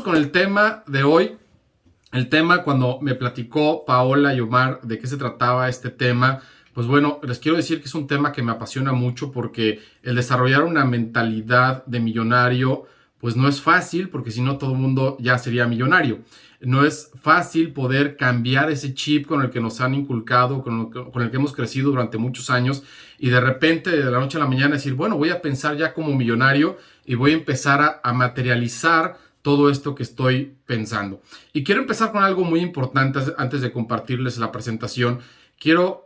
con el tema de hoy. El tema, cuando me platicó Paola y Omar de qué se trataba este tema, pues bueno, les quiero decir que es un tema que me apasiona mucho porque el desarrollar una mentalidad de millonario, pues no es fácil, porque si no todo el mundo ya sería millonario. No es fácil poder cambiar ese chip con el que nos han inculcado, con el que hemos crecido durante muchos años y de repente de la noche a la mañana decir, bueno, voy a pensar ya como millonario y voy a empezar a materializar todo esto que estoy pensando. Y quiero empezar con algo muy importante antes de compartirles la presentación. Quiero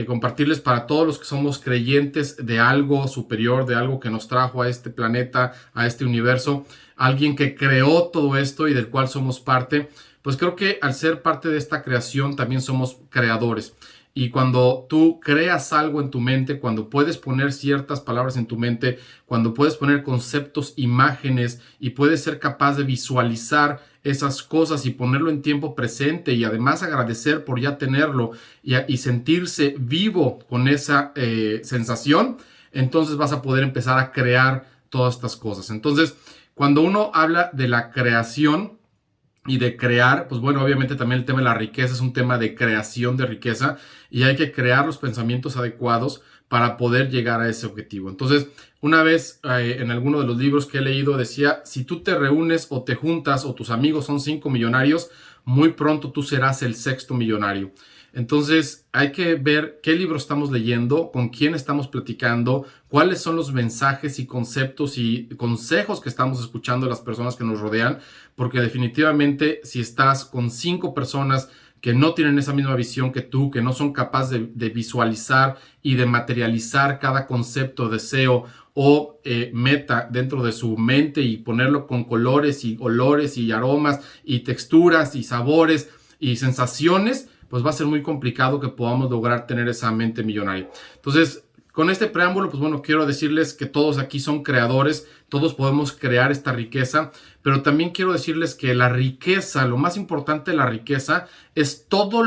compartirles para todos los que somos creyentes de algo superior, de algo que nos trajo a este planeta, a este universo, alguien que creó todo esto y del cual somos parte, pues creo que al ser parte de esta creación también somos creadores. Y cuando tú creas algo en tu mente, cuando puedes poner ciertas palabras en tu mente, cuando puedes poner conceptos, imágenes y puedes ser capaz de visualizar esas cosas y ponerlo en tiempo presente y además agradecer por ya tenerlo y sentirse vivo con esa sensación, entonces vas a poder empezar a crear todas estas cosas. Entonces, cuando uno habla de la creación y de crear, pues bueno, obviamente también el tema de la riqueza es un tema de creación de riqueza y hay que crear los pensamientos adecuados para poder llegar a ese objetivo. Entonces, una vez en alguno de los libros que he leído decía, si tú te reúnes o te juntas o tus amigos son 5 millonarios, muy pronto tú serás el 6º millonario. Entonces hay que ver qué libro estamos leyendo, con quién estamos platicando, cuáles son los mensajes y conceptos y consejos que estamos escuchando de las personas que nos rodean, porque definitivamente si estás con 5 personas que no tienen esa misma visión que tú, que no son capaces de visualizar y de materializar cada concepto, deseo o meta dentro de su mente y ponerlo con colores y olores y aromas y texturas y sabores y sensaciones, pues va a ser muy complicado que podamos lograr tener esa mente millonaria. Entonces, con este preámbulo, pues bueno, quiero decirles que todos aquí son creadores, todos podemos crear esta riqueza, pero también quiero decirles que la riqueza, lo más importante de la riqueza es todo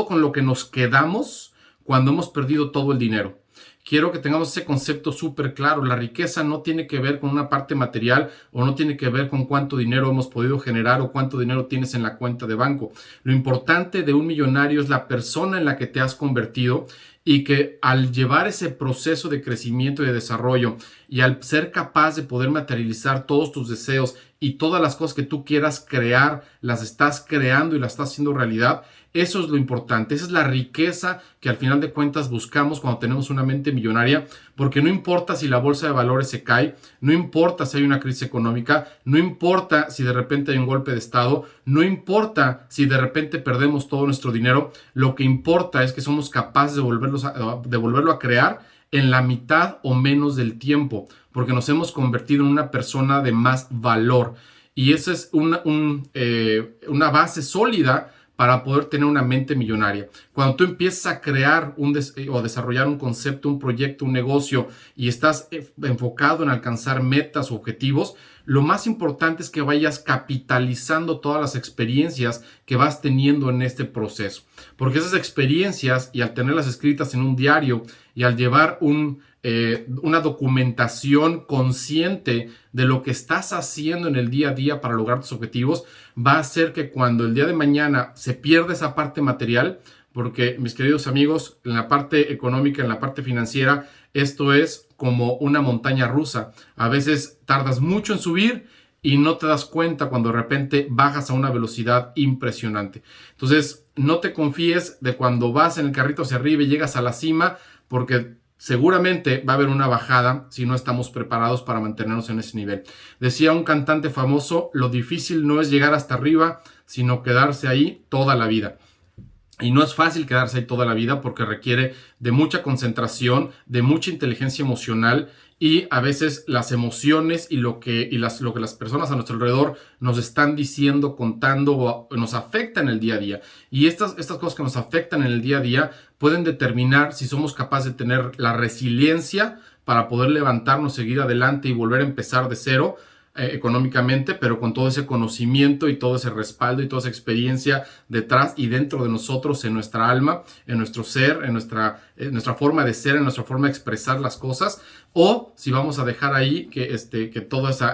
con lo que nos quedamos cuando hemos perdido todo el dinero. Quiero que tengamos ese concepto súper claro. La riqueza no tiene que ver con una parte material o no tiene que ver con cuánto dinero hemos podido generar o cuánto dinero tienes en la cuenta de banco. Lo importante de un millonario es la persona en la que te has convertido y que al llevar ese proceso de crecimiento y de desarrollo y al ser capaz de poder materializar todos tus deseos y todas las cosas que tú quieras crear, las estás creando y las estás haciendo realidad. Eso es lo importante, esa es la riqueza que al final de cuentas buscamos cuando tenemos una mente millonaria, porque no importa si la bolsa de valores se cae, no importa si hay una crisis económica, no importa si de repente hay un golpe de estado, no importa si de repente perdemos todo nuestro dinero, lo que importa es que somos capaces de volverlo a crear en la mitad o menos del tiempo, porque nos hemos convertido en una persona de más valor. Y esa es una base sólida para poder tener una mente millonaria. Cuando tú empiezas a crear o desarrollar un concepto, un proyecto, un negocio y estás enfocado en alcanzar metas o objetivos, lo más importante es que vayas capitalizando todas las experiencias que vas teniendo en este proceso. Porque esas experiencias, y al tenerlas escritas en un diario y al llevar una documentación consciente de lo que estás haciendo en el día a día para lograr tus objetivos, va a hacer que cuando el día de mañana se pierda esa parte material, porque mis queridos amigos, en la parte económica, en la parte financiera, esto es como una montaña rusa. A veces tardas mucho en subir y no te das cuenta cuando de repente bajas a una velocidad impresionante. Entonces, no te confíes de cuando vas en el carrito hacia arriba y llegas a la cima, porque seguramente va a haber una bajada si no estamos preparados para mantenernos en ese nivel. Decía un cantante famoso, lo difícil no es llegar hasta arriba, sino quedarse ahí toda la vida. Y no es fácil quedarse ahí toda la vida porque requiere de mucha concentración, de mucha inteligencia emocional y a veces las emociones y lo que las personas a nuestro alrededor nos están diciendo, contando o nos afectan en el día a día. Y estas cosas que nos afectan en el día a día pueden determinar si somos capaces de tener la resiliencia para poder levantarnos, seguir adelante y volver a empezar de cero, económicamente, pero con todo ese conocimiento y todo ese respaldo y toda esa experiencia detrás y dentro de nosotros, en nuestra alma, en nuestro ser, en nuestra forma de ser, en nuestra forma de expresar las cosas, o si vamos a dejar ahí que todo ese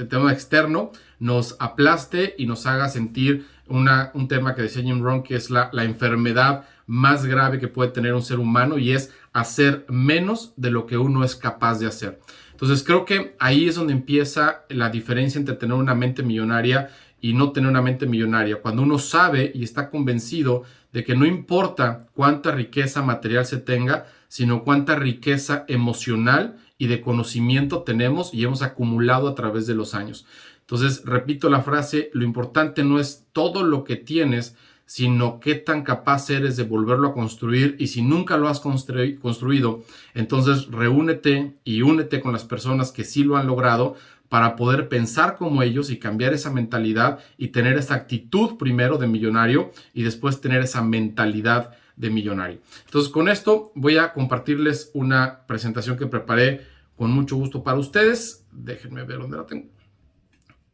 tema externo nos aplaste y nos haga sentir un tema que decía Jim Rohn, que es la enfermedad más grave que puede tener un ser humano, y es hacer menos de lo que uno es capaz de hacer. Entonces creo que ahí es donde empieza la diferencia entre tener una mente millonaria y no tener una mente millonaria. Cuando uno sabe y está convencido de que no importa cuánta riqueza material se tenga, sino cuánta riqueza emocional y de conocimiento tenemos y hemos acumulado a través de los años. Entonces, repito la frase, lo importante no es todo lo que tienes, sino qué tan capaz eres de volverlo a construir. Y si nunca lo has construido, entonces reúnete y únete con las personas que sí lo han logrado para poder pensar como ellos y cambiar esa mentalidad y tener esa actitud primero de millonario y después tener esa mentalidad de millonario. Entonces, con esto voy a compartirles una presentación que preparé con mucho gusto para ustedes. Déjenme ver dónde la tengo.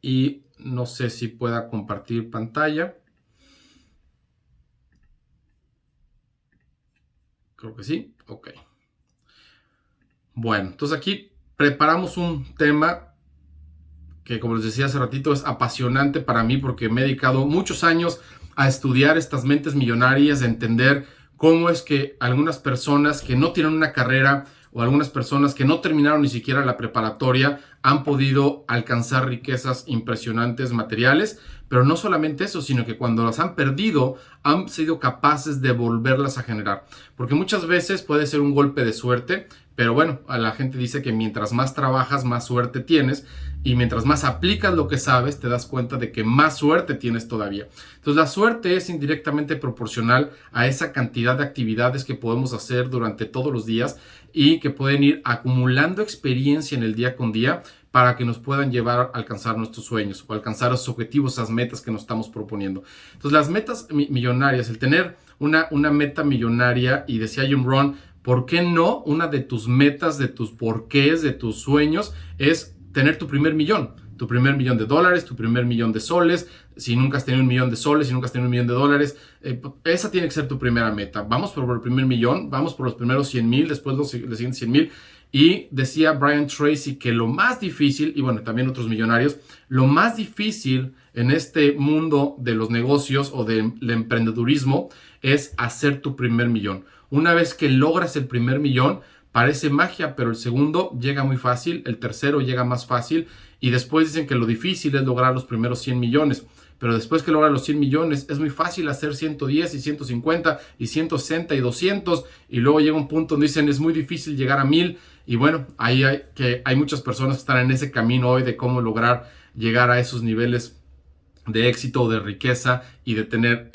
Y no sé si pueda compartir pantalla. Creo que sí. Ok. Bueno, entonces aquí preparamos un tema que, como les decía hace ratito, es apasionante para mí porque me he dedicado muchos años a estudiar estas mentes millonarias, a entender cómo es que algunas personas que no tienen una carrera o algunas personas que no terminaron ni siquiera la preparatoria han podido alcanzar riquezas impresionantes materiales. Pero no solamente eso, sino que cuando las han perdido, han sido capaces de volverlas a generar. Porque muchas veces puede ser un golpe de suerte, pero bueno, a la gente dice que mientras más trabajas, más suerte tienes. Y mientras más aplicas lo que sabes, te das cuenta de que más suerte tienes todavía. Entonces, la suerte es indirectamente proporcional a esa cantidad de actividades que podemos hacer durante todos los días y que pueden ir acumulando experiencia en el día con día para que nos puedan llevar a alcanzar nuestros sueños o alcanzar esos objetivos, esas metas que nos estamos proponiendo. Entonces, las metas millonarias, el tener una meta millonaria, y decía Jim Rohn, ¿por qué no? Una de tus metas, de tus porqués, de tus sueños, es tener tu primer millón de dólares, tu primer millón de soles. Si nunca has tenido un millón de soles, si nunca has tenido un millón de dólares, esa tiene que ser tu primera meta. Vamos por el primer millón, vamos por los primeros 100,000, después los siguientes 100,000. Y decía Brian Tracy que lo más difícil, y bueno, también otros millonarios, lo más difícil en este mundo de los negocios o del emprendedurismo es hacer tu primer millón. Una vez que logras el primer millón, parece magia, pero el segundo llega muy fácil, el tercero llega más fácil, y después dicen que lo difícil es lograr los primeros 100 millones. Pero después que logras los 100 millones, es muy fácil hacer 110 y 150 y 160 y 200. Y luego llega un punto donde dicen es muy difícil llegar a 1000. Y bueno, ahí hay muchas personas que están en ese camino hoy de cómo lograr llegar a esos niveles de éxito, de riqueza y de tener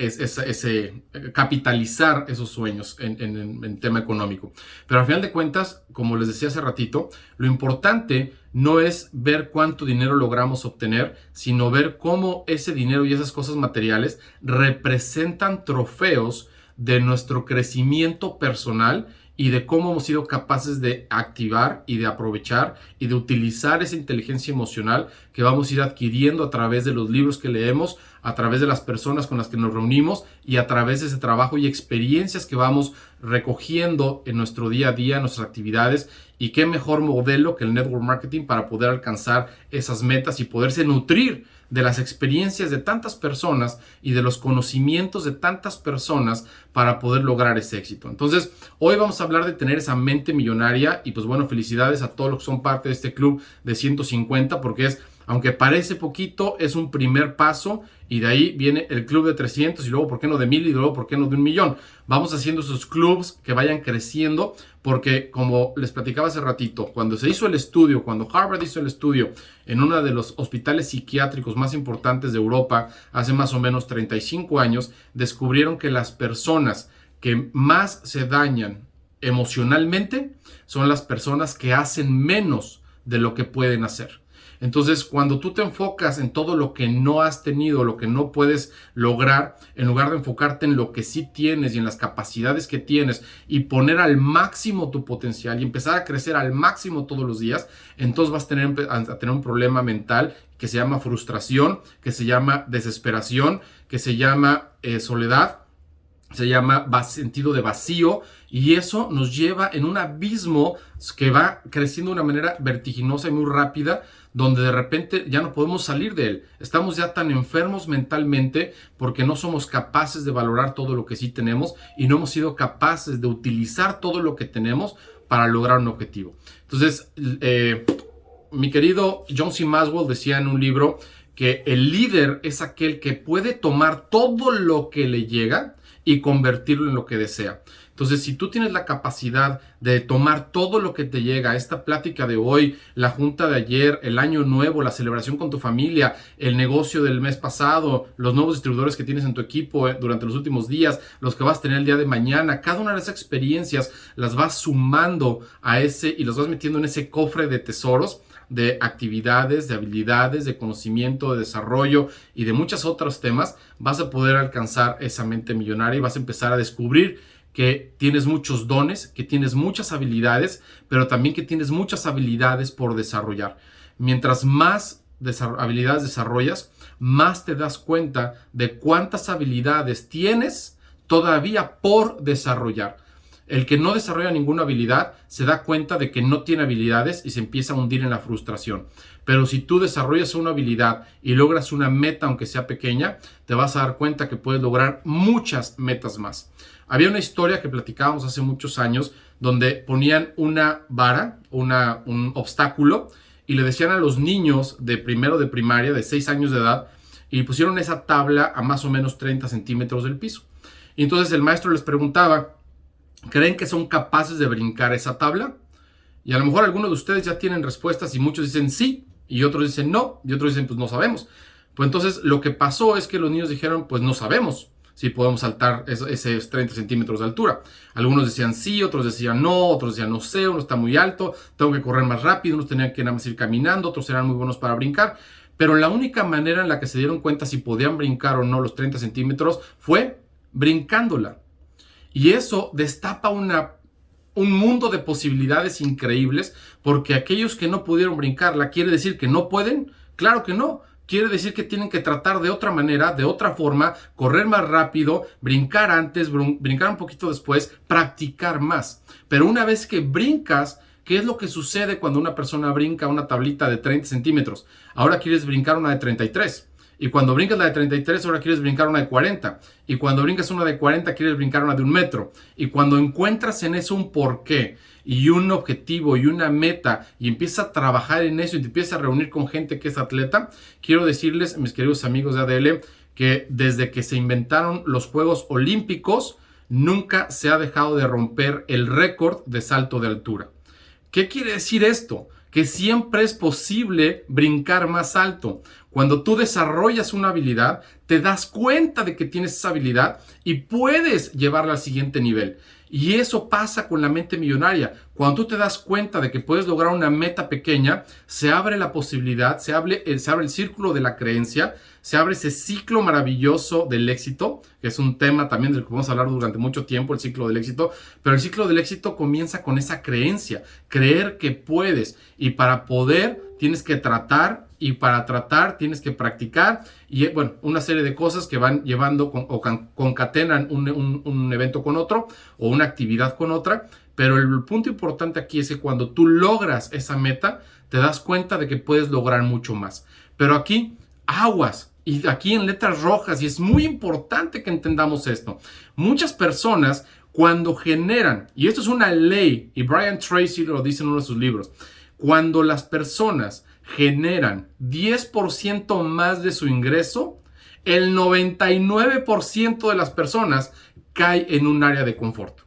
capitalizar esos sueños en tema económico. Pero al final de cuentas, como les decía hace ratito, lo importante no es ver cuánto dinero logramos obtener, sino ver cómo ese dinero y esas cosas materiales representan trofeos de nuestro crecimiento personal y de cómo hemos sido capaces de activar y de aprovechar y de utilizar esa inteligencia emocional que vamos a ir adquiriendo a través de los libros que leemos, a través de las personas con las que nos reunimos y a través de ese trabajo y experiencias que vamos recogiendo en nuestro día a día, en nuestras actividades. Y qué mejor modelo que el network marketing para poder alcanzar esas metas y poderse nutrir de las experiencias de tantas personas y de los conocimientos de tantas personas para poder lograr ese éxito. Entonces, hoy vamos a hablar de tener esa mente millonaria y pues bueno, felicidades a todos los que son parte de este club de 150 porque es, aunque parece poquito, es un primer paso y de ahí viene el club de 300 y luego, ¿por qué no de 1000? Y luego, ¿por qué no de 1,000,000? Vamos haciendo esos clubs que vayan creciendo porque, como les platicaba hace ratito, cuando se hizo el estudio, cuando Harvard hizo el estudio en uno de los hospitales psiquiátricos más importantes de Europa, hace más o menos 35 años, descubrieron que las personas que más se dañan emocionalmente son las personas que hacen menos de lo que pueden hacer. Entonces, cuando tú te enfocas en todo lo que no has tenido, lo que no puedes lograr, en lugar de enfocarte en lo que sí tienes y en las capacidades que tienes y poner al máximo tu potencial y empezar a crecer al máximo todos los días, entonces vas a tener un problema mental que se llama frustración, que se llama desesperación, que se llama soledad, se llama sentido de vacío, y eso nos lleva en un abismo que va creciendo de una manera vertiginosa y muy rápida, donde de repente ya no podemos salir de él. Estamos ya tan enfermos mentalmente porque no somos capaces de valorar todo lo que sí tenemos y no hemos sido capaces de utilizar todo lo que tenemos para lograr un objetivo. Entonces, mi querido John C. Maxwell decía en un libro que el líder es aquel que puede tomar todo lo que le llega y convertirlo en lo que desea. Entonces, si tú tienes la capacidad de tomar todo lo que te llega, esta plática de hoy, la junta de ayer, el año nuevo, la celebración con tu familia, el negocio del mes pasado, los nuevos distribuidores que tienes en tu equipo durante los últimos días, los que vas a tener el día de mañana, cada una de esas experiencias las vas sumando a ese y los vas metiendo en ese cofre de tesoros, de actividades, de habilidades, de conocimiento, de desarrollo y de muchos otros temas, vas a poder alcanzar esa mente millonaria y vas a empezar a descubrir que tienes muchos dones, que tienes muchas habilidades, pero también que tienes muchas habilidades por desarrollar. Mientras más habilidades desarrollas, más te das cuenta de cuántas habilidades tienes todavía por desarrollar. El que no desarrolla ninguna habilidad se da cuenta de que no tiene habilidades y se empieza a hundir en la frustración. Pero si tú desarrollas una habilidad y logras una meta, aunque sea pequeña, te vas a dar cuenta que puedes lograr muchas metas más. Había una historia que platicábamos hace muchos años donde ponían una vara, un obstáculo, y le decían a los niños de primero de primaria, de 6 años de edad, y pusieron esa tabla a más o menos 30 centímetros del piso. Y entonces el maestro les preguntaba, ¿creen que son capaces de brincar esa tabla? Y a lo mejor algunos de ustedes ya tienen respuestas y muchos dicen sí, y otros dicen no, y otros dicen pues no sabemos. Pues entonces lo que pasó es que los niños dijeron pues no sabemos si podemos saltar esos 30 centímetros de altura. Algunos decían sí, otros decían no, otros decían no sé, uno está muy alto, tengo que correr más rápido, unos tenían que nada más ir caminando, otros eran muy buenos para brincar. Pero la única manera en la que se dieron cuenta si podían brincar o no los 30 centímetros fue brincándola. Y eso destapa un mundo de posibilidades increíbles, porque aquellos que no pudieron brincarla, ¿quiere decir que no pueden? Claro que no. Quiere decir que tienen que tratar de otra manera, de otra forma, correr más rápido, brincar antes, brincar un poquito después, practicar más. Pero una vez que brincas, ¿qué es lo que sucede cuando una persona brinca una tablita de 30 centímetros? Ahora quieres brincar una de 33. Y cuando brincas la de 33, ahora quieres brincar una de 40. Y cuando brincas una de 40, quieres brincar una de 1 metro. Y cuando encuentras en eso un porqué y un objetivo y una meta y empiezas a trabajar en eso y te empiezas a reunir con gente que es atleta, quiero decirles, mis queridos amigos de ADL, que desde que se inventaron los Juegos Olímpicos, nunca se ha dejado de romper el récord de salto de altura. ¿Qué quiere decir esto? Que siempre es posible brincar más alto. Cuando tú desarrollas una habilidad, te das cuenta de que tienes esa habilidad y puedes llevarla al siguiente nivel. Y eso pasa con la mente millonaria. Cuando tú te das cuenta de que puedes lograr una meta pequeña, se abre la posibilidad, se abre el círculo de la creencia, se abre ese ciclo maravilloso del éxito, que es un tema también del que vamos a hablar durante mucho tiempo, el ciclo del éxito. Pero el ciclo del éxito comienza con esa creencia, creer que puedes. Y para poder tienes que tratar, y para tratar tienes que practicar, y bueno, una serie de cosas que van llevando o concatenan un evento con otro o una actividad con otra. Pero el punto importante aquí es que cuando tú logras esa meta, te das cuenta de que puedes lograr mucho más. Pero aquí, aguas, y aquí en letras rojas, y es muy importante que entendamos esto. Muchas personas cuando generan, y esto es una ley, y Brian Tracy lo dice en uno de sus libros, cuando las personas generan 10% más de su ingreso, el 99% de las personas cae en un área de confort.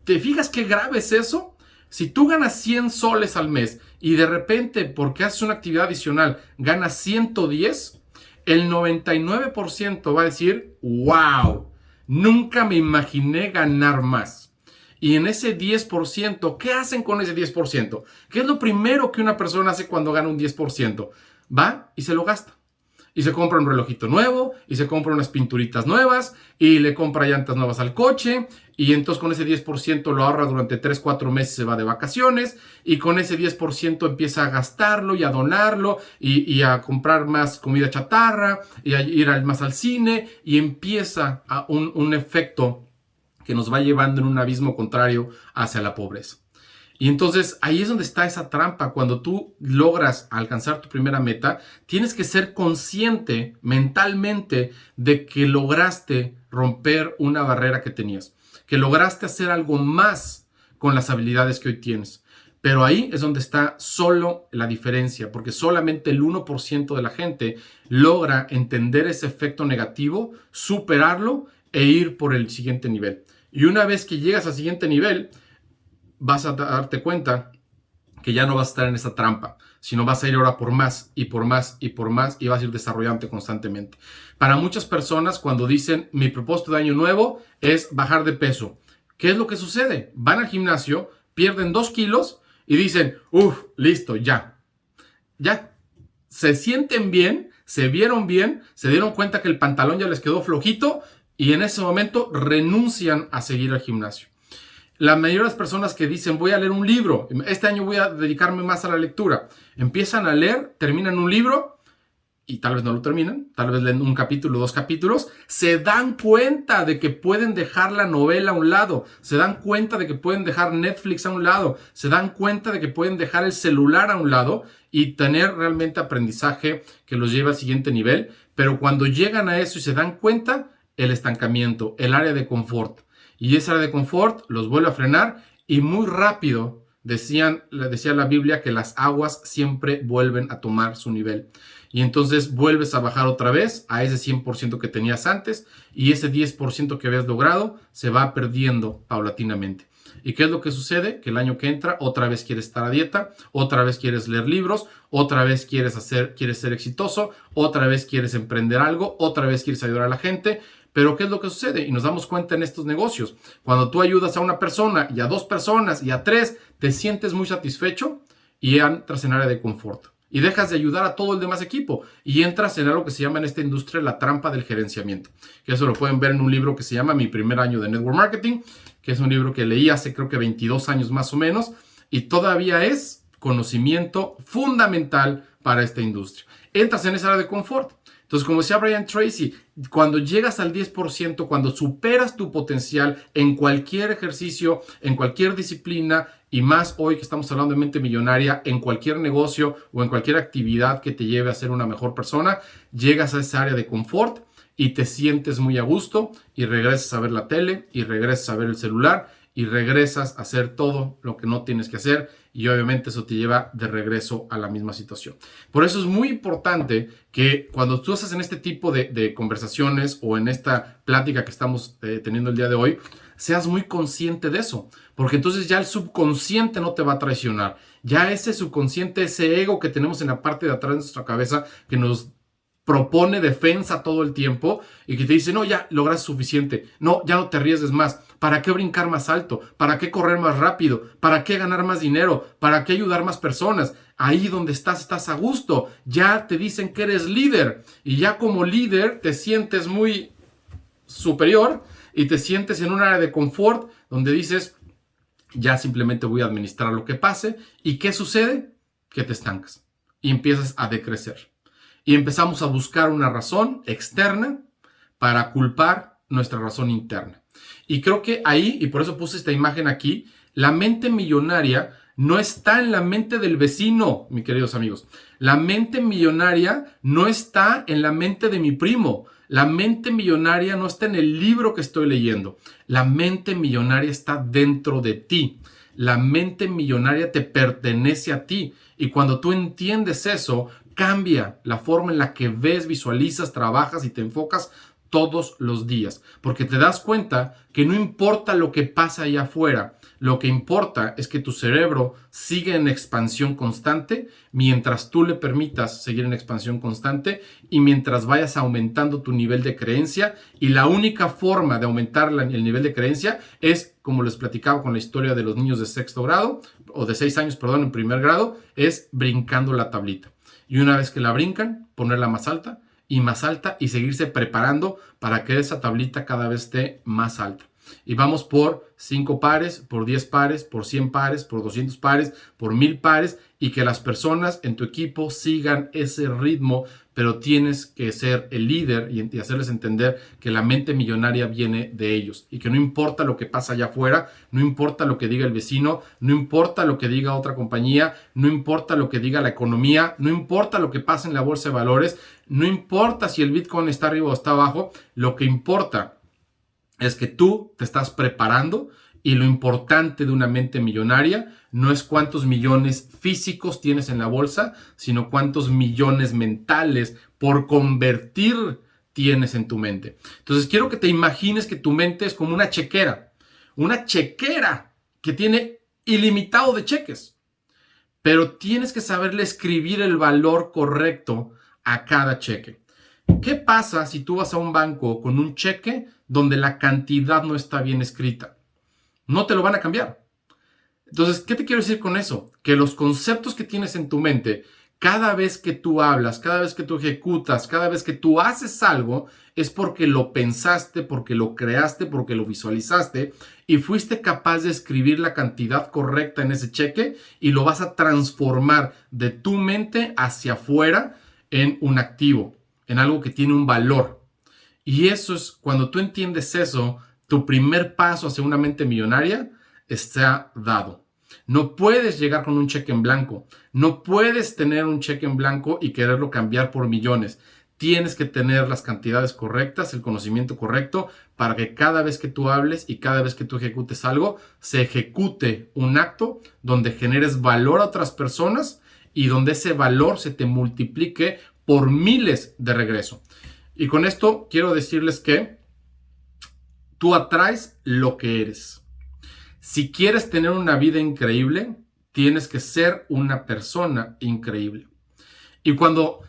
¿Te fijas qué grave es eso? Si tú ganas 100 soles al mes y de repente, porque haces una actividad adicional, ganas 110, el 99% va a decir, wow, nunca me imaginé ganar más. Y en ese 10%, ¿qué hacen con ese 10%? ¿Qué es lo primero que una persona hace cuando gana un 10%? Va y se lo gasta. Y se compra un relojito nuevo, y se compra unas pinturitas nuevas, y le compra llantas nuevas al coche, y entonces con ese 10% lo ahorra durante 3, 4 meses, se va de vacaciones, y con ese 10% empieza a gastarlo y a donarlo, y a comprar más comida chatarra, y a ir más al cine, y empieza un efecto que nos va llevando en un abismo contrario hacia la pobreza. Y entonces ahí es donde está esa trampa. Cuando tú logras alcanzar tu primera meta, tienes que ser consciente mentalmente de que lograste romper una barrera que tenías, que lograste hacer algo más con las habilidades que hoy tienes. Pero ahí es donde está solo la diferencia, porque solamente el 1% de la gente logra entender ese efecto negativo, superarlo e ir por el siguiente nivel. Y una vez que llegas al siguiente nivel, vas a darte cuenta que ya no vas a estar en esa trampa, sino vas a ir ahora por más y por más y por más y vas a ir desarrollándote constantemente. Para muchas personas, cuando dicen mi propósito de año nuevo es bajar de peso, ¿qué es lo que sucede? Van al gimnasio, pierden 2 kilos y dicen, listo, ya se sienten bien, se vieron bien, se dieron cuenta que el pantalón ya les quedó flojito y en ese momento renuncian a seguir al gimnasio. La mayoría de las personas que dicen voy a leer un libro, este año voy a dedicarme más a la lectura, empiezan a leer, terminan un libro y tal vez no lo terminan, tal vez leen un capítulo, 2 capítulos, se dan cuenta de que pueden dejar la novela a un lado, se dan cuenta de que pueden dejar Netflix a un lado, se dan cuenta de que pueden dejar el celular a un lado y tener realmente aprendizaje que los lleve al siguiente nivel, pero cuando llegan a eso y se dan cuenta, el estancamiento, el área de confort. Y esa área de confort los vuelve a frenar y muy rápido decía la Biblia que las aguas siempre vuelven a tomar su nivel. Y entonces vuelves a bajar otra vez a ese 100% que tenías antes y ese 10% que habías logrado se va perdiendo paulatinamente. ¿Y qué es lo que sucede? Que el año que entra otra vez quieres estar a dieta, otra vez quieres leer libros, otra vez quieres ser exitoso, otra vez quieres emprender algo, otra vez quieres ayudar a la gente. Pero ¿qué es lo que sucede? Y nos damos cuenta en estos negocios. Cuando tú ayudas a una persona y a 2 personas y a 3, te sientes muy satisfecho y entras en área de confort. Y dejas de ayudar a todo el demás equipo y entras en algo que se llama en esta industria la trampa del gerenciamiento. Que eso lo pueden ver en un libro que se llama Mi primer año de Network Marketing, que es un libro que leí hace creo que 22 años más o menos y todavía es conocimiento fundamental para esta industria. Entras en esa área de confort. Entonces, como decía Brian Tracy, cuando llegas al 10%, cuando superas tu potencial en cualquier ejercicio, en cualquier disciplina, y más hoy que estamos hablando de mente millonaria, en cualquier negocio o en cualquier actividad que te lleve a ser una mejor persona, llegas a esa área de confort y te sientes muy a gusto y regresas a ver la tele y regresas a ver el celular y regresas a hacer todo lo que no tienes que hacer y obviamente eso te lleva de regreso a la misma situación. Por eso es muy importante que cuando tú estás en este tipo de conversaciones o en esta plática que estamos teniendo el día de hoy, seas muy consciente de eso, porque entonces ya el subconsciente no te va a traicionar. Ya ese subconsciente, ese ego que tenemos en la parte de atrás de nuestra cabeza que nos propone defensa todo el tiempo y que te dice, no, ya lograste suficiente, no, ya no te arriesgues más, ¿para qué brincar más alto? ¿Para qué correr más rápido? ¿Para qué ganar más dinero? ¿Para qué ayudar más personas? Ahí donde estás a gusto, ya te dicen que eres líder y ya como líder te sientes muy superior y te sientes en un área de confort donde dices, ya simplemente voy a administrar lo que pase. ¿Y qué sucede? Que te estancas y empiezas a decrecer. Y empezamos a buscar una razón externa para culpar nuestra razón interna. Y creo que ahí, y por eso puse esta imagen aquí, la mente millonaria no está en la mente del vecino, mis queridos amigos. La mente millonaria no está en la mente de mi primo. La mente millonaria no está en el libro que estoy leyendo. La mente millonaria está dentro de ti. La mente millonaria te pertenece a ti. Y cuando tú entiendes eso, cambia la forma en la que ves, visualizas, trabajas y te enfocas todos los días. Porque te das cuenta que no importa lo que pasa allá afuera, lo que importa es que tu cerebro sigue en expansión constante mientras tú le permitas seguir en expansión constante y mientras vayas aumentando tu nivel de creencia. Y la única forma de aumentar el nivel de creencia es como les platicaba con la historia de los niños de sexto grado, o de 6 años, perdón, en primer grado, es brincando la tablita. Y una vez que la brincan, ponerla más alta y seguirse preparando para que esa tablita cada vez esté más alta. Y vamos por 5 pares, por 10 pares, por 100 pares, por 200 pares, por 1000 pares, y que las personas en tu equipo sigan ese ritmo, pero tienes que ser el líder y hacerles entender que la mente millonaria viene de ellos y que no importa lo que pasa allá afuera, no importa lo que diga el vecino, no importa lo que diga otra compañía, no importa lo que diga la economía, no importa lo que pase en la bolsa de valores, no importa si el Bitcoin está arriba o está abajo, lo que importa es que tú te estás preparando, y lo importante de una mente millonaria no es cuántos millones físicos tienes en la bolsa, sino cuántos millones mentales por convertir tienes en tu mente. Entonces quiero que te imagines que tu mente es como una chequera que tiene ilimitado de cheques, pero tienes que saberle escribir el valor correcto a cada cheque. ¿Qué pasa si tú vas a un banco con un cheque donde la cantidad no está bien escrita? No te lo van a cambiar. Entonces, ¿qué te quiero decir con eso? Que los conceptos que tienes en tu mente, cada vez que tú hablas, cada vez que tú ejecutas, cada vez que tú haces algo, es porque lo pensaste, porque lo creaste, porque lo visualizaste y fuiste capaz de escribir la cantidad correcta en ese cheque y lo vas a transformar de tu mente hacia afuera en un activo, en algo que tiene un valor. Y eso es, cuando tú entiendes eso, tu primer paso hacia una mente millonaria está dado. No puedes llegar con un cheque en blanco. No puedes tener un cheque en blanco y quererlo cambiar por millones. Tienes que tener las cantidades correctas, el conocimiento correcto, para que cada vez que tú hables y cada vez que tú ejecutes algo, se ejecute un acto donde generes valor a otras personas y donde ese valor se te multiplique por miles de regreso. Y con esto quiero decirles que tú atraes lo que eres. Si quieres tener una vida increíble, tienes que ser una persona increíble. Y cuando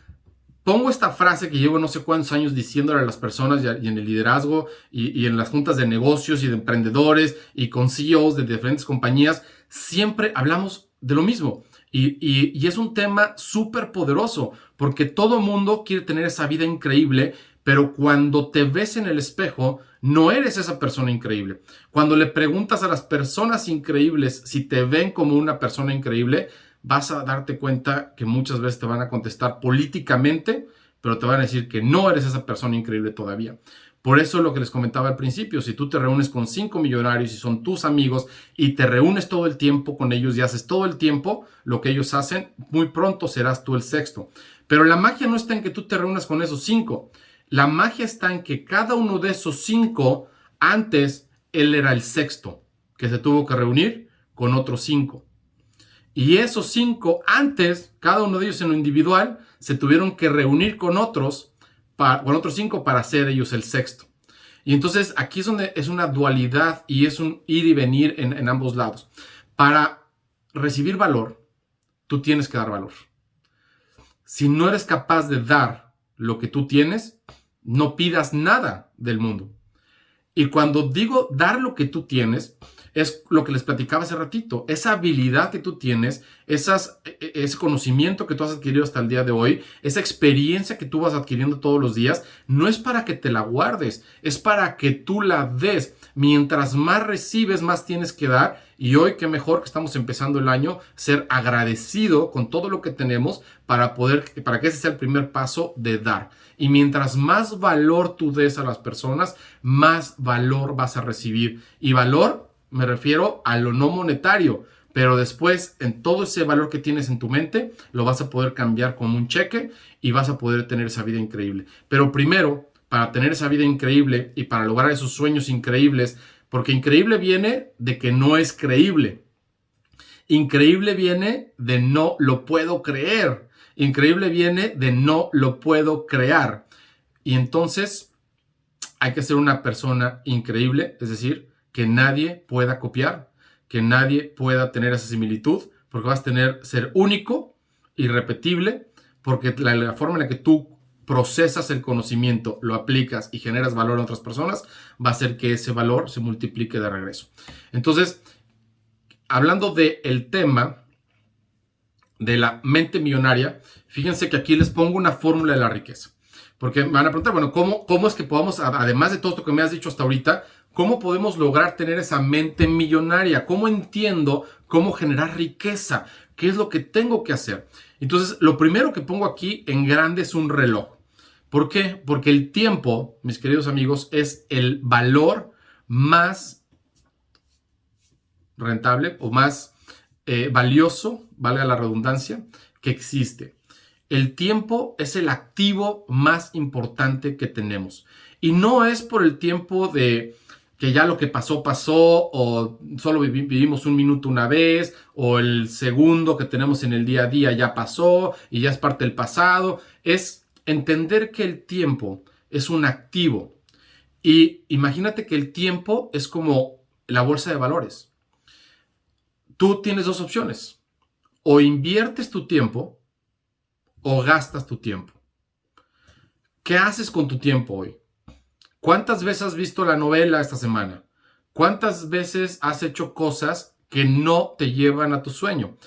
pongo esta frase que llevo no sé cuántos años diciéndole a las personas y en el liderazgo y en las juntas de negocios y de emprendedores y con CEOs de diferentes compañías, siempre hablamos de lo mismo. Y es un tema súper poderoso porque todo mundo quiere tener esa vida increíble, pero cuando te ves en el espejo, no eres esa persona increíble. Cuando le preguntas a las personas increíbles si te ven como una persona increíble, vas a darte cuenta que muchas veces te van a contestar políticamente, pero te van a decir que no eres esa persona increíble todavía. Por eso lo que les comentaba al principio, si tú te reúnes con 5 millonarios y son tus amigos y te reúnes todo el tiempo con ellos y haces todo el tiempo lo que ellos hacen, muy pronto serás tú el sexto. Pero la magia no está en que tú te reúnas con esos 5. La magia está en que cada uno de esos 5, antes él era el sexto, que se tuvo que reunir con otros 5. Y esos 5, antes, cada uno de ellos en lo individual, se tuvieron que reunir con otros 5 para ser ellos el sexto. Y entonces aquí es donde es una dualidad y es un ir y venir en ambos lados. Para recibir valor, tú tienes que dar valor. Si no eres capaz de dar lo que tú tienes, no pidas nada del mundo. Y cuando digo dar lo que tú tienes, es lo que les platicaba hace ratito. Esa habilidad que tú tienes, ese conocimiento que tú has adquirido hasta el día de hoy, esa experiencia que tú vas adquiriendo todos los días, no es para que te la guardes, es para que tú la des. Mientras más recibes, más tienes que dar. Y hoy, qué mejor que estamos empezando el año, ser agradecido con todo lo que tenemos para que ese sea el primer paso de dar. Y mientras más valor tú des a las personas, más valor vas a recibir. Y valor, me refiero a lo no monetario, pero después en todo ese valor que tienes en tu mente, lo vas a poder cambiar como un cheque y vas a poder tener esa vida increíble. Pero primero, para tener esa vida increíble y para lograr esos sueños increíbles, porque increíble viene de que no es creíble. Increíble viene de no lo puedo creer. Increíble viene de no lo puedo crear. Y entonces hay que ser una persona increíble, es decir, que nadie pueda copiar, que nadie pueda tener esa similitud, porque vas a ser único, irrepetible, porque la forma en la que tú procesas el conocimiento, lo aplicas y generas valor a otras personas, va a hacer que ese valor se multiplique de regreso. Entonces, hablando del tema de la mente millonaria, fíjense que aquí les pongo una fórmula de la riqueza. Porque me van a preguntar, bueno, ¿cómo es que podamos, además de todo esto que me has dicho hasta ahorita, cómo podemos lograr tener esa mente millonaria? ¿Cómo entiendo cómo generar riqueza? ¿Qué es lo que tengo que hacer? Entonces, lo primero que pongo aquí en grande es un reloj. ¿Por qué? Porque el tiempo, mis queridos amigos, es el valor más rentable o más valioso, valga la redundancia, que existe. El tiempo es el activo más importante que tenemos. Y no es por el tiempo de que ya lo que pasó, pasó, o solo vivimos un minuto una vez, o el segundo que tenemos en el día a día ya pasó y ya es parte del pasado. Es entender que el tiempo es un activo. Y imagínate que el tiempo es como la bolsa de valores. Tú tienes dos opciones. O inviertes tu tiempo o gastas tu tiempo. ¿Qué haces con tu tiempo hoy? ¿Cuántas veces has visto la novela esta semana? ¿Cuántas veces has hecho cosas que no te llevan a tu sueño?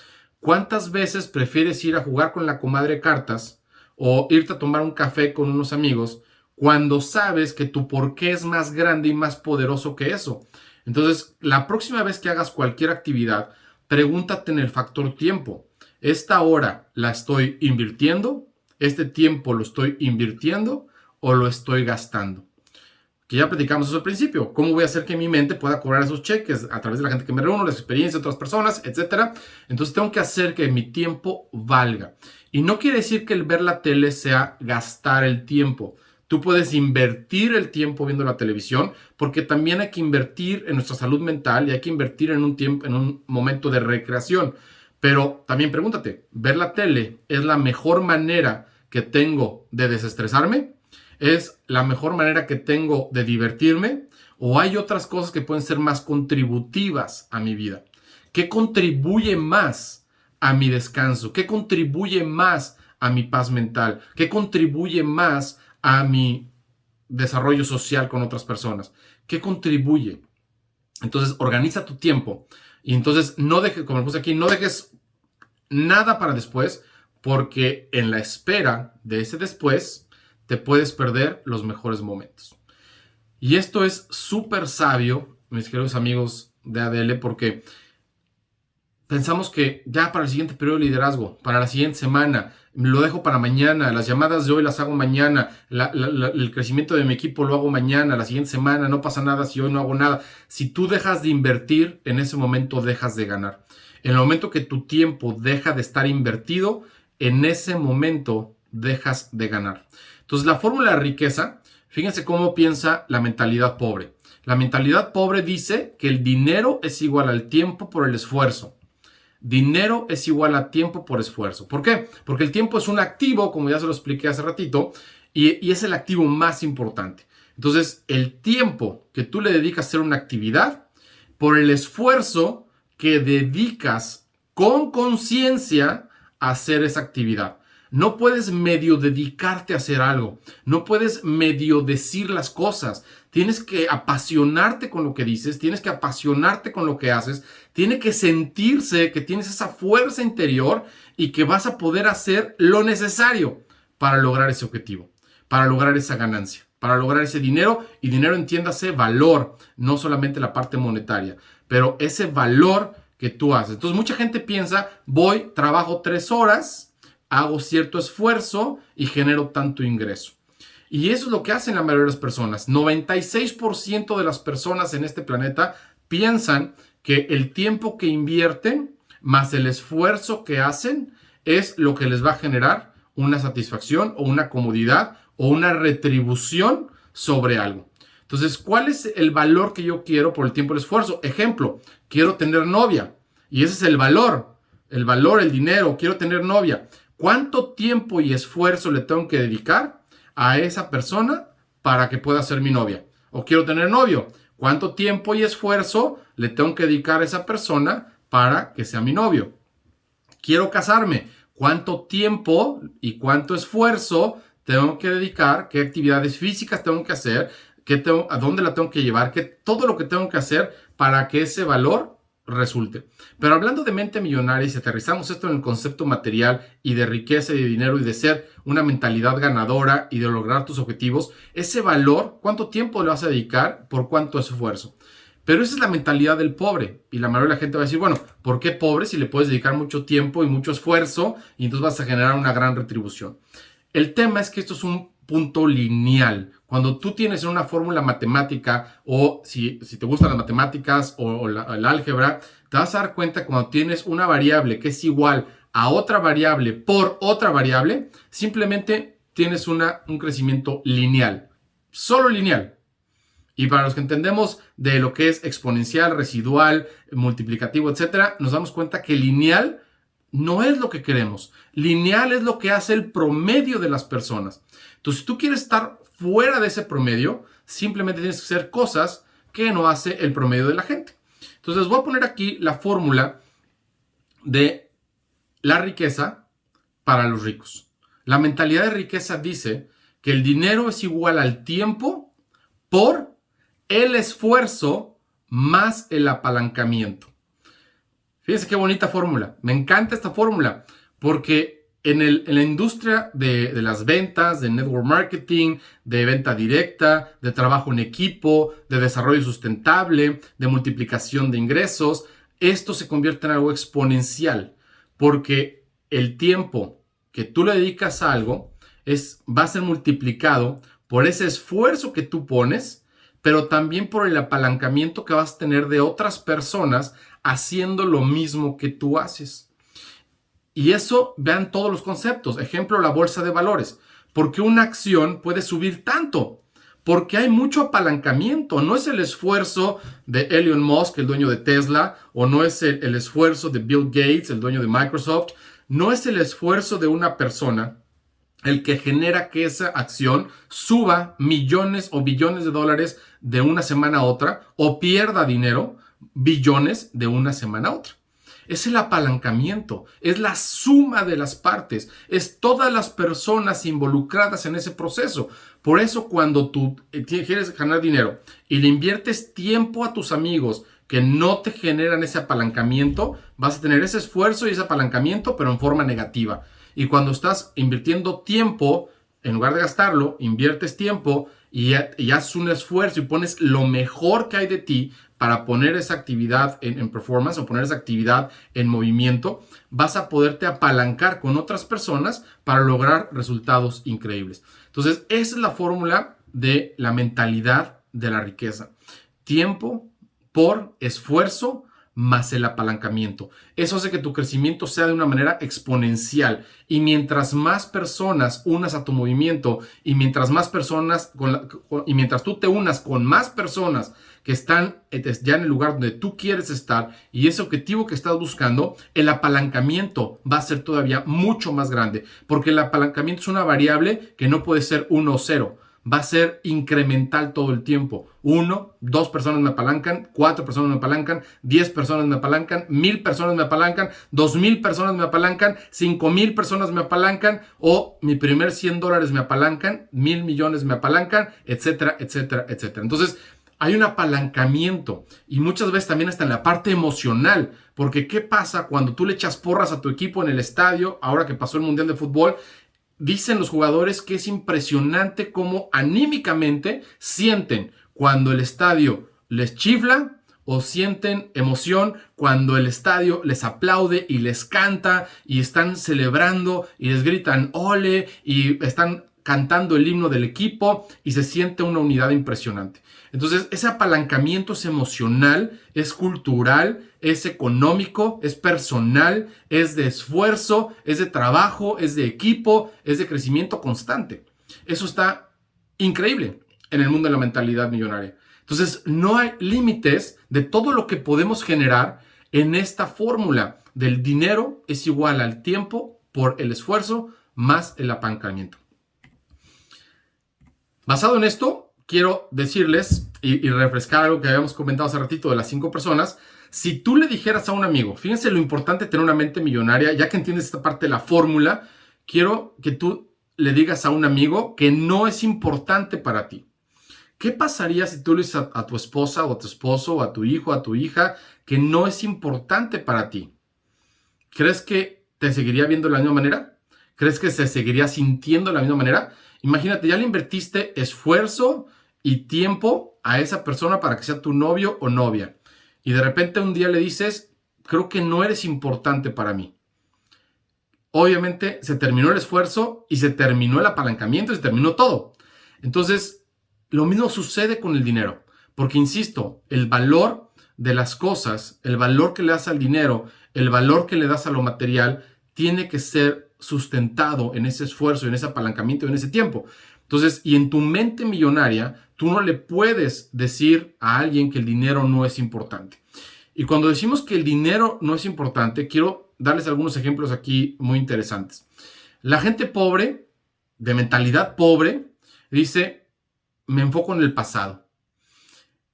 ¿Cuántas veces prefieres ir a jugar con la comadre de cartas o irte a tomar un café con unos amigos cuando sabes que tu porqué es más grande y más poderoso que eso? Entonces, la próxima vez que hagas cualquier actividad, pregúntate en el factor tiempo. ¿Esta hora la estoy invirtiendo? ¿Este tiempo lo estoy invirtiendo o lo estoy gastando? Que ya platicamos eso al principio. ¿Cómo voy a hacer que mi mente pueda cobrar esos cheques a través de la gente que me reúno, las experiencias de otras personas, etcétera? Entonces tengo que hacer que mi tiempo valga. Y no quiere decir que el ver la tele sea gastar el tiempo. Tú puedes invertir el tiempo viendo la televisión, porque también hay que invertir en nuestra salud mental y hay que invertir en un tiempo, en un momento de recreación. Pero también pregúntate, ¿ver la tele es la mejor manera que tengo de desestresarme? ¿Es la mejor manera que tengo de divertirme? ¿O hay otras cosas que pueden ser más contributivas a mi vida? ¿Qué contribuye más a mi descanso? ¿Qué contribuye más a mi paz mental? ¿Qué contribuye más a mi desarrollo social con otras personas? ¿Qué contribuye? Entonces, organiza tu tiempo. Y entonces, no dejes, como lo puse aquí, no dejes nada para después, porque en la espera de ese después, te puedes perder los mejores momentos. Y esto es súper sabio, mis queridos amigos de ADL, porque pensamos que ya para el siguiente periodo de liderazgo, para la siguiente semana, lo dejo para mañana, las llamadas de hoy las hago mañana, el crecimiento de mi equipo lo hago mañana, la siguiente semana, no pasa nada si hoy no hago nada. Si tú dejas de invertir, en ese momento dejas de ganar. En el momento que tu tiempo deja de estar invertido, en ese momento dejas de ganar. Entonces, la fórmula de riqueza, fíjense cómo piensa la mentalidad pobre. La mentalidad pobre dice que el dinero es igual al tiempo por el esfuerzo. Dinero es igual a tiempo por esfuerzo. ¿Por qué? Porque el tiempo es un activo, como ya se lo expliqué hace ratito, y es el activo más importante. Entonces, el tiempo que tú le dedicas a hacer una actividad, por el esfuerzo que dedicas con conciencia a hacer esa actividad. No puedes medio dedicarte a hacer algo. No puedes medio decir las cosas. Tienes que apasionarte con lo que dices. Tienes que apasionarte con lo que haces. Tiene que sentirse que tienes esa fuerza interior y que vas a poder hacer lo necesario para lograr ese objetivo, para lograr esa ganancia, para lograr ese dinero. Y dinero, entiéndase, valor, no solamente la parte monetaria, pero ese valor que tú haces. Entonces, mucha gente piensa, voy, trabajo 3 horas, hago cierto esfuerzo y genero tanto ingreso. Y eso es lo que hacen la mayoría de las personas. 96% de las personas en este planeta piensan que el tiempo que invierten más el esfuerzo que hacen es lo que les va a generar una satisfacción o una comodidad o una retribución sobre algo. Entonces, ¿cuál es el valor que yo quiero por el tiempo y el esfuerzo? Ejemplo, quiero tener novia y ese es el valor, el dinero, quiero tener novia. ¿Cuánto tiempo y esfuerzo le tengo que dedicar a esa persona para que pueda ser mi novia? O quiero tener novio. ¿Cuánto tiempo y esfuerzo le tengo que dedicar a esa persona para que sea mi novio? Quiero casarme. ¿Cuánto tiempo y cuánto esfuerzo tengo que dedicar, qué actividades físicas tengo que hacer, a dónde la tengo que llevar, todo lo que tengo que hacer para que ese valor resulte. Pero hablando de mente millonaria, y si aterrizamos esto en el concepto material y de riqueza y de dinero y de ser una mentalidad ganadora y de lograr tus objetivos, ese valor, ¿cuánto tiempo le vas a dedicar por cuánto esfuerzo? Pero esa es la mentalidad del pobre. Y la mayoría de la gente va a decir, bueno, ¿por qué pobre si le puedes dedicar mucho tiempo y mucho esfuerzo y entonces vas a generar una gran retribución? El tema es que esto es un punto lineal. Cuando tú tienes una fórmula matemática o si te gustan las matemáticas o el álgebra, te vas a dar cuenta que cuando tienes una variable que es igual a otra variable por otra variable, simplemente tienes un crecimiento lineal. Solo lineal. Y para los que entendemos de lo que es exponencial, residual, multiplicativo, etcétera, nos damos cuenta que lineal no es lo que queremos. Lineal es lo que hace el promedio de las personas. Entonces, si tú quieres estar fuera de ese promedio, simplemente tienes que hacer cosas que no hace el promedio de la gente. Entonces, voy a poner aquí la fórmula de la riqueza para los ricos. La mentalidad de riqueza dice que el dinero es igual al tiempo por el esfuerzo más el apalancamiento. Fíjense qué bonita fórmula. Me encanta esta fórmula porque en la industria de las ventas, de network marketing, de venta directa, de trabajo en equipo, de desarrollo sustentable, de multiplicación de ingresos, esto se convierte en algo exponencial porque el tiempo que tú le dedicas a algo va a ser multiplicado por ese esfuerzo que tú pones, pero también por el apalancamiento que vas a tener de otras personas haciendo lo mismo que tú haces. Y eso, vean todos los conceptos. Ejemplo, la bolsa de valores. ¿Por qué una acción puede subir tanto? Porque hay mucho apalancamiento. No es el esfuerzo de Elon Musk, el dueño de Tesla, o no es el esfuerzo de Bill Gates, el dueño de Microsoft. No es el esfuerzo de una persona el que genera que esa acción suba millones o billones de dólares de una semana a otra o pierda dinero, billones de una semana a otra. Es el apalancamiento, es la suma de las partes, es todas las personas involucradas en ese proceso. Por eso cuando tú quieres ganar dinero y le inviertes tiempo a tus amigos que no te generan ese apalancamiento, vas a tener ese esfuerzo y ese apalancamiento, pero en forma negativa. Y cuando estás invirtiendo tiempo, en lugar de gastarlo, inviertes tiempo y haces un esfuerzo y pones lo mejor que hay de ti para poner esa actividad en performance o poner esa actividad en movimiento, vas a poderte apalancar con otras personas para lograr resultados increíbles. Entonces, esa es la fórmula de la mentalidad de la riqueza. Tiempo por esfuerzo más el apalancamiento. Eso hace que tu crecimiento sea de una manera exponencial. Y mientras más personas unas a tu movimiento y mientras más personas y mientras tú te unas con más personas que están ya en el lugar donde tú quieres estar y ese objetivo que estás buscando, el apalancamiento va a ser todavía mucho más grande, porque el apalancamiento es una variable que no puede ser 1 o 0. Va a ser incremental todo el tiempo. 1, 2 personas me apalancan, 4 personas me apalancan, 10 personas me apalancan, 1000 personas me apalancan, 2000 personas me apalancan, 5000 personas me apalancan, o mi primer $100 me apalancan, 1000 millones me apalancan, etcétera, etcétera, etcétera. Entonces, hay un apalancamiento y muchas veces también está en la parte emocional, porque ¿qué pasa cuando tú le echas porras a tu equipo en el estadio, ahora que pasó el Mundial de Fútbol? Dicen los jugadores que es impresionante cómo anímicamente sienten cuando el estadio les chifla o sienten emoción cuando el estadio les aplaude y les canta y están celebrando y les gritan ole y están cantando el himno del equipo y se siente una unidad impresionante. Entonces, ese apalancamiento es emocional, es cultural, es económico, es personal, es de esfuerzo, es de trabajo, es de equipo, es de crecimiento constante. Eso está increíble en el mundo de la mentalidad millonaria. Entonces, no hay límites de todo lo que podemos generar en esta fórmula del dinero es igual al tiempo por el esfuerzo más el apalancamiento. Basado en esto, quiero decirles y refrescar algo que habíamos comentado hace ratito de las 5 personas. Si tú le dijeras a un amigo, fíjense lo importante de tener una mente millonaria, ya que entiendes esta parte de la fórmula, quiero que tú le digas a un amigo que no es importante para ti? ¿Qué pasaría si tú le dices a tu esposa o a tu esposo o a tu hijo o a tu hija que no es importante para ti? ¿Crees que te seguiría viendo de la misma manera? ¿Crees que se seguiría sintiendo de la misma manera? Imagínate, ya le invertiste esfuerzo y tiempo a esa persona para que sea tu novio o novia. Y de repente un día le dices, creo que no eres importante para mí. Obviamente se terminó el esfuerzo y se terminó el apalancamiento y se terminó todo. Entonces, lo mismo sucede con el dinero. Porque, insisto, el valor de las cosas, el valor que le das al dinero, el valor que le das a lo material, tiene que ser sustentado en ese esfuerzo, en ese apalancamiento, en ese tiempo. Entonces, y en tu mente millonaria, tú no le puedes decir a alguien que el dinero no es importante. Y cuando decimos que el dinero no es importante, quiero darles algunos ejemplos aquí muy interesantes. La gente pobre, de mentalidad pobre, dice, me enfoco en el pasado.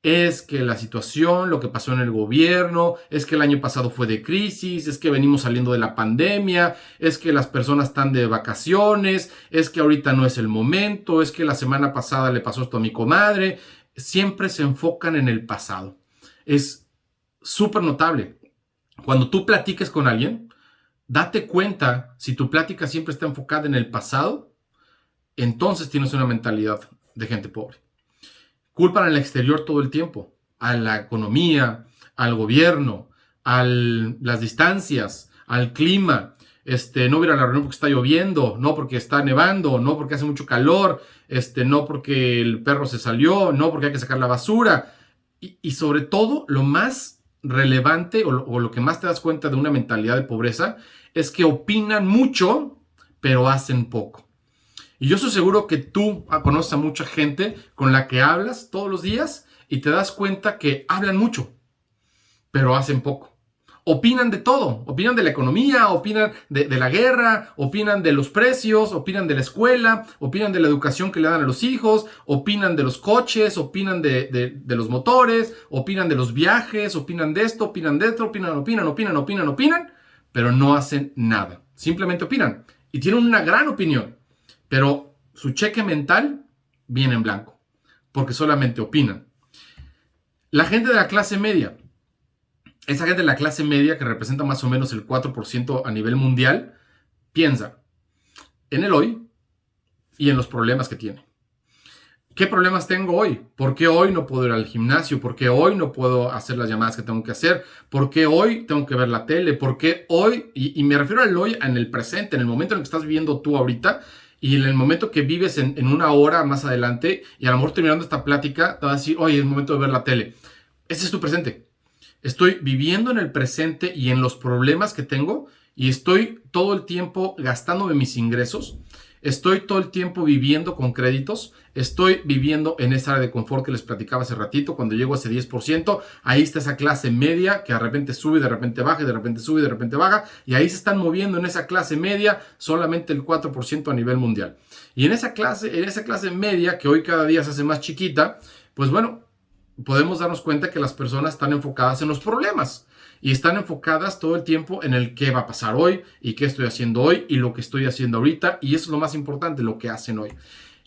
Es que la situación, lo que pasó en el gobierno, es que el año pasado fue de crisis, es que venimos saliendo de la pandemia, es que las personas están de vacaciones, es que ahorita no es el momento, es que la semana pasada le pasó esto a mi comadre. Siempre se enfocan en el pasado. Es súper notable. Cuando tú platiques con alguien, date cuenta, si tu plática siempre está enfocada en el pasado, entonces tienes una mentalidad de gente pobre. Culpan al exterior todo el tiempo, a la economía, al gobierno, a las distancias, al clima. No voy a ir a la reunión porque está lloviendo, no porque está nevando, no porque hace mucho calor, no porque el perro se salió, no porque hay que sacar la basura. Y sobre todo, lo más relevante o lo que más te das cuenta de una mentalidad de pobreza es que opinan mucho, pero hacen poco. Y yo estoy seguro que tú conoces a mucha gente con la que hablas todos los días y te das cuenta que hablan mucho, pero hacen poco. Opinan de todo, opinan de la economía, opinan de la guerra, opinan de los precios, opinan de la escuela, opinan de la educación que le dan a los hijos, opinan de los coches, opinan de los motores, opinan de los viajes, opinan de esto, opinan de otro, opinan, pero no hacen nada. Simplemente opinan y tienen una gran opinión, pero su cheque mental viene en blanco, porque solamente opinan. La gente de la clase media, esa gente de la clase media que representa más o menos el 4% a nivel mundial, piensa en el hoy y en los problemas que tiene. ¿Qué problemas tengo hoy? ¿Por qué hoy no puedo ir al gimnasio? ¿Por qué hoy no puedo hacer las llamadas que tengo que hacer? ¿Por qué hoy tengo que ver la tele? ¿Por qué hoy? Y me refiero al hoy en el presente, en el momento en el que estás viviendo tú ahorita y en el momento que vives en una hora más adelante y a lo mejor terminando esta plática te vas a decir, oye, es momento de ver la tele. Ese es tu presente. Estoy viviendo en el presente y en los problemas que tengo y estoy todo el tiempo gastándome mis ingresos. Estoy todo el tiempo viviendo con créditos. Estoy viviendo en esa área de confort que les platicaba hace ratito. Cuando llego a ese 10%, ahí está esa clase media que de repente sube, de repente baja, de repente sube, de repente baja. Y ahí se están moviendo en esa clase media solamente el 4% a nivel mundial. Y en esa clase media que hoy cada día se hace más chiquita, pues bueno, podemos darnos cuenta que las personas están enfocadas en los problemas y están enfocadas todo el tiempo en el qué va a pasar hoy y qué estoy haciendo hoy y lo que estoy haciendo ahorita, y eso es lo más importante, lo que hacen hoy.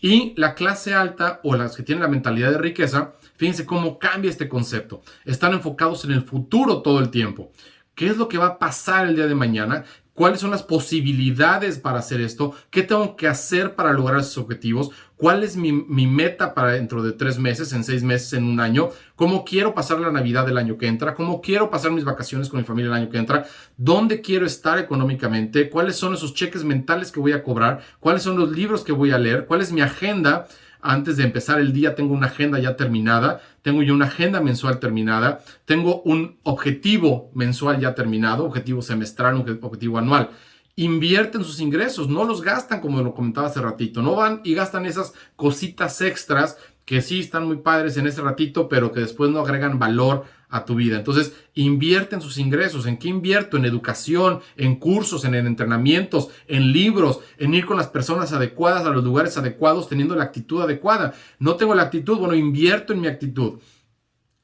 Y la clase alta o las que tienen la mentalidad de riqueza, fíjense cómo cambia este concepto. Están enfocados en el futuro todo el tiempo. ¿Qué es lo que va a pasar el día de mañana? ¿Cuáles son las posibilidades para hacer esto? ¿Qué tengo que hacer para lograr esos objetivos? ¿Cuál es mi meta para dentro de 3 meses, en 6 meses, en un año? ¿Cómo quiero pasar la Navidad del año que entra? ¿Cómo quiero pasar mis vacaciones con mi familia el año que entra? ¿Dónde quiero estar económicamente? ¿Cuáles son esos cheques mentales que voy a cobrar? ¿Cuáles son los libros que voy a leer? ¿Cuál es mi agenda? Antes de empezar el día tengo una agenda ya terminada, tengo ya una agenda mensual terminada, tengo un objetivo mensual ya terminado, objetivo semestral, un objetivo anual. Invierten sus ingresos, no los gastan como lo comentaba hace ratito, no van y gastan esas cositas extras que sí están muy padres en ese ratito, pero que después no agregan valor a tu vida. Entonces, invierten sus ingresos. ¿En qué invierto? En educación, en cursos, en entrenamientos, en libros, en ir con las personas adecuadas a los lugares adecuados, teniendo la actitud adecuada. No tengo la actitud, bueno, invierto en mi actitud.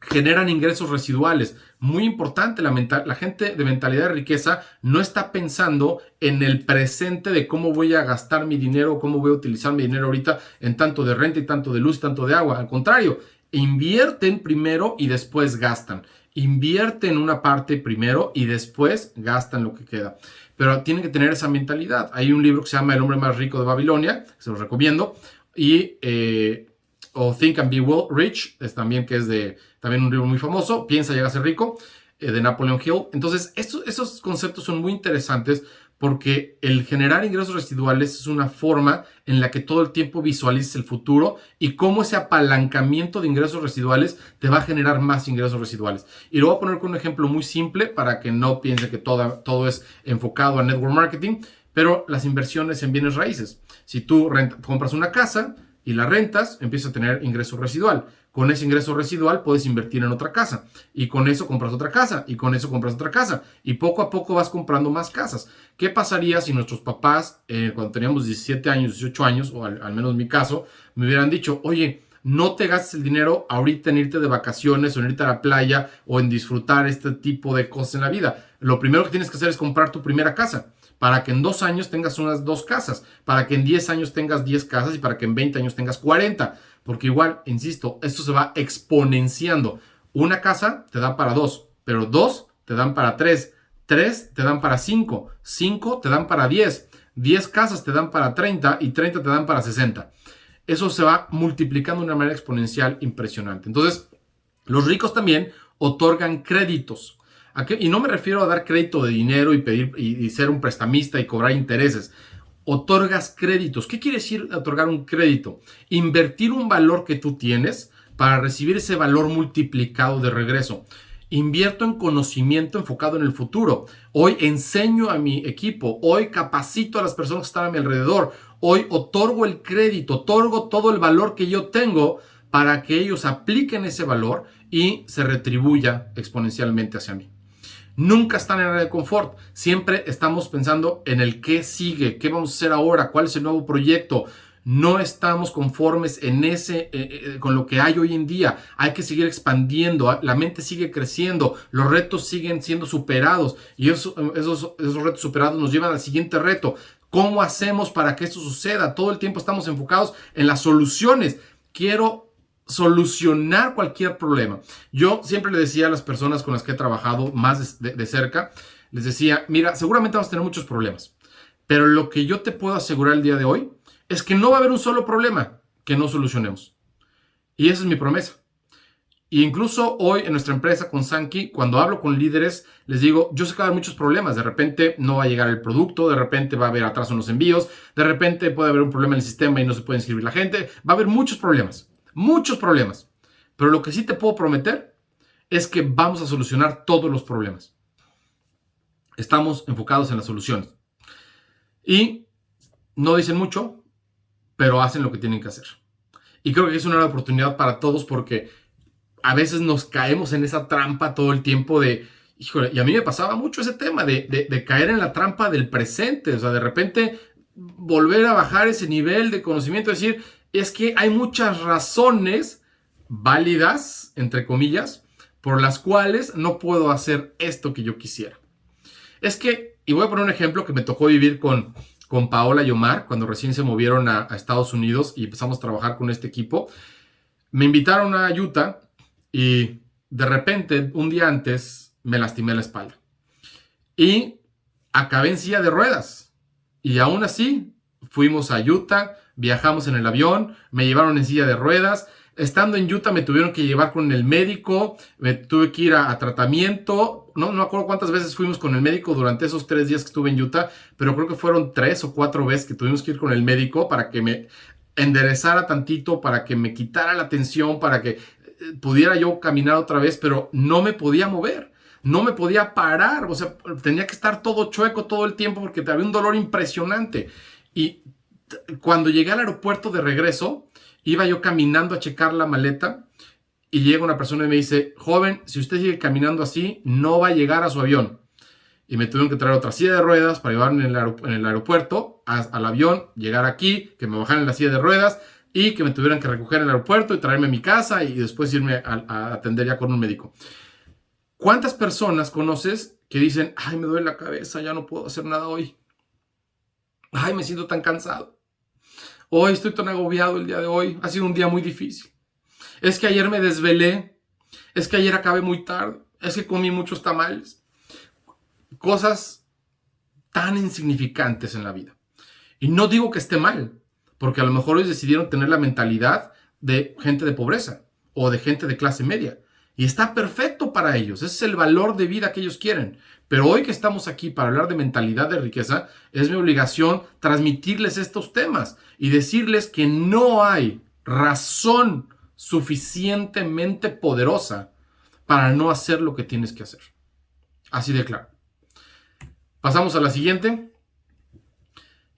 generan ingresos residuales. Muy importante, la gente de mentalidad de riqueza no está pensando en el presente de cómo voy a gastar mi dinero, cómo voy a utilizar mi dinero ahorita en tanto de renta y tanto de luz, tanto de agua. Al contrario, invierten primero y después gastan. Invierten una parte primero y después gastan lo que queda. Pero tienen que tener esa mentalidad. Hay un libro que se llama El hombre más rico de Babilonia, se los recomiendo, y o Think and Be Rich, también también un libro muy famoso, Piensa, llega a ser rico, de Napoleon Hill. Entonces, esos conceptos son muy interesantes porque el generar ingresos residuales es una forma en la que todo el tiempo visualices el futuro y cómo ese apalancamiento de ingresos residuales te va a generar más ingresos residuales. Y lo voy a poner con un ejemplo muy simple para que no piense que todo es enfocado a network marketing, pero las inversiones en bienes raíces. Si tú compras una casa y la rentas, empiezas a tener ingreso residual. Con ese ingreso residual puedes invertir en otra casa y con eso compras otra casa y con eso compras otra casa y poco a poco vas comprando más casas. ¿Qué pasaría si nuestros papás, cuando teníamos 17 años, 18 años, o al menos en mi caso, me hubieran dicho, oye, no te gastes el dinero ahorita en irte de vacaciones o en irte a la playa o en disfrutar este tipo de cosas en la vida? Lo primero que tienes que hacer es comprar tu primera casa, para que en 2 años tengas unas 2 casas, para que en 10 años tengas 10 casas y para que en 20 años tengas 40. Porque igual, insisto, esto se va exponenciando. Una casa te da para 2, pero 2 te dan para 3, 3 te dan para 5, 5 te dan para 10, 10 casas te dan para 30 y 30 te dan para 60. Eso se va multiplicando de una manera exponencial impresionante. Entonces, los ricos también otorgan créditos. Y no me refiero a dar crédito de dinero y pedir y ser un prestamista y cobrar intereses. Otorgas créditos. ¿Qué quiere decir otorgar un crédito? Invertir un valor que tú tienes para recibir ese valor multiplicado de regreso. Invierto en conocimiento enfocado en el futuro. Hoy enseño a mi equipo. Hoy capacito a las personas que están a mi alrededor. Hoy otorgo el crédito, otorgo todo el valor que yo tengo para que ellos apliquen ese valor y se retribuya exponencialmente hacia mí. Nunca están en área de confort. Siempre estamos pensando en el qué sigue, qué vamos a hacer ahora, cuál es el nuevo proyecto. No estamos conformes con lo que hay hoy en día. Hay que seguir expandiendo. La mente sigue creciendo. Los retos siguen siendo superados. Y esos retos superados nos llevan al siguiente reto. ¿Cómo hacemos para que esto suceda? Todo el tiempo estamos enfocados en las soluciones. Quiero solucionar cualquier problema. Yo siempre le decía a las personas con las que he trabajado más de cerca, les decía, mira, seguramente vamos a tener muchos problemas, pero lo que yo te puedo asegurar el día de hoy es que no va a haber un solo problema que no solucionemos. Y esa es mi promesa. E incluso hoy en nuestra empresa con Sankey, cuando hablo con líderes, les digo, yo sé que va a haber muchos problemas. De repente no va a llegar el producto, de repente va a haber atraso en los envíos, de repente puede haber un problema en el sistema y no se puede inscribir la gente. Va a haber muchos problemas. Muchos problemas. Pero lo que sí te puedo prometer es que vamos a solucionar todos los problemas. Estamos enfocados en las soluciones. Y no dicen mucho, pero hacen lo que tienen que hacer. Y creo que es una oportunidad para todos porque a veces nos caemos en esa trampa todo el tiempo de, híjole, y a mí me pasaba mucho ese tema de caer en la trampa del presente. O sea, de repente volver a bajar ese nivel de conocimiento, decir, es que hay muchas razones válidas, entre comillas, por las cuales no puedo hacer esto que yo quisiera. Es que, y voy a poner un ejemplo que me tocó vivir con Paola y Omar, cuando recién se movieron a Estados Unidos y empezamos a trabajar con este equipo. Me invitaron a Utah y de repente, un día antes, me lastimé la espalda. Y acabé en silla de ruedas. Y aún así, fuimos a Utah, viajamos en el avión, me llevaron en silla de ruedas. Estando en Utah me tuvieron que llevar con el médico, me tuve que ir a tratamiento. No me acuerdo cuántas veces fuimos con el médico durante esos 3 días que estuve en Utah, pero creo que fueron 3 o 4 veces que tuvimos que ir con el médico para que me enderezara tantito, para que me quitara la tensión, para que pudiera yo caminar otra vez, pero no me podía mover. No me podía parar, o sea, tenía que estar todo chueco todo el tiempo porque había un dolor impresionante. Y cuando llegué al aeropuerto de regreso, iba yo caminando a checar la maleta y llega una persona y me dice, joven, si usted sigue caminando así, no va a llegar a su avión. Y me tuvieron que traer otra silla de ruedas para llevarme en el aeropuerto al avión, llegar aquí, que me bajaran en la silla de ruedas, y que me tuvieran que recoger en el aeropuerto y traerme a mi casa y después irme a atender ya con un médico. ¿Cuántas personas conoces que dicen, ay, me duele la cabeza, ya no puedo hacer nada hoy? Ay, me siento tan cansado. Hoy estoy tan agobiado el día de hoy. Ha sido un día muy difícil. Es que ayer me desvelé. Es que ayer acabé muy tarde. Es que comí muchos tamales. Cosas tan insignificantes en la vida. Y no digo que esté mal, porque a lo mejor ellos decidieron tener la mentalidad de gente de pobreza o de gente de clase media. Y está perfecto para ellos. Ese es el valor de vida que ellos quieren. Pero hoy que estamos aquí para hablar de mentalidad de riqueza, es mi obligación transmitirles estos temas y decirles que no hay razón suficientemente poderosa para no hacer lo que tienes que hacer. Así de claro. Pasamos a la siguiente.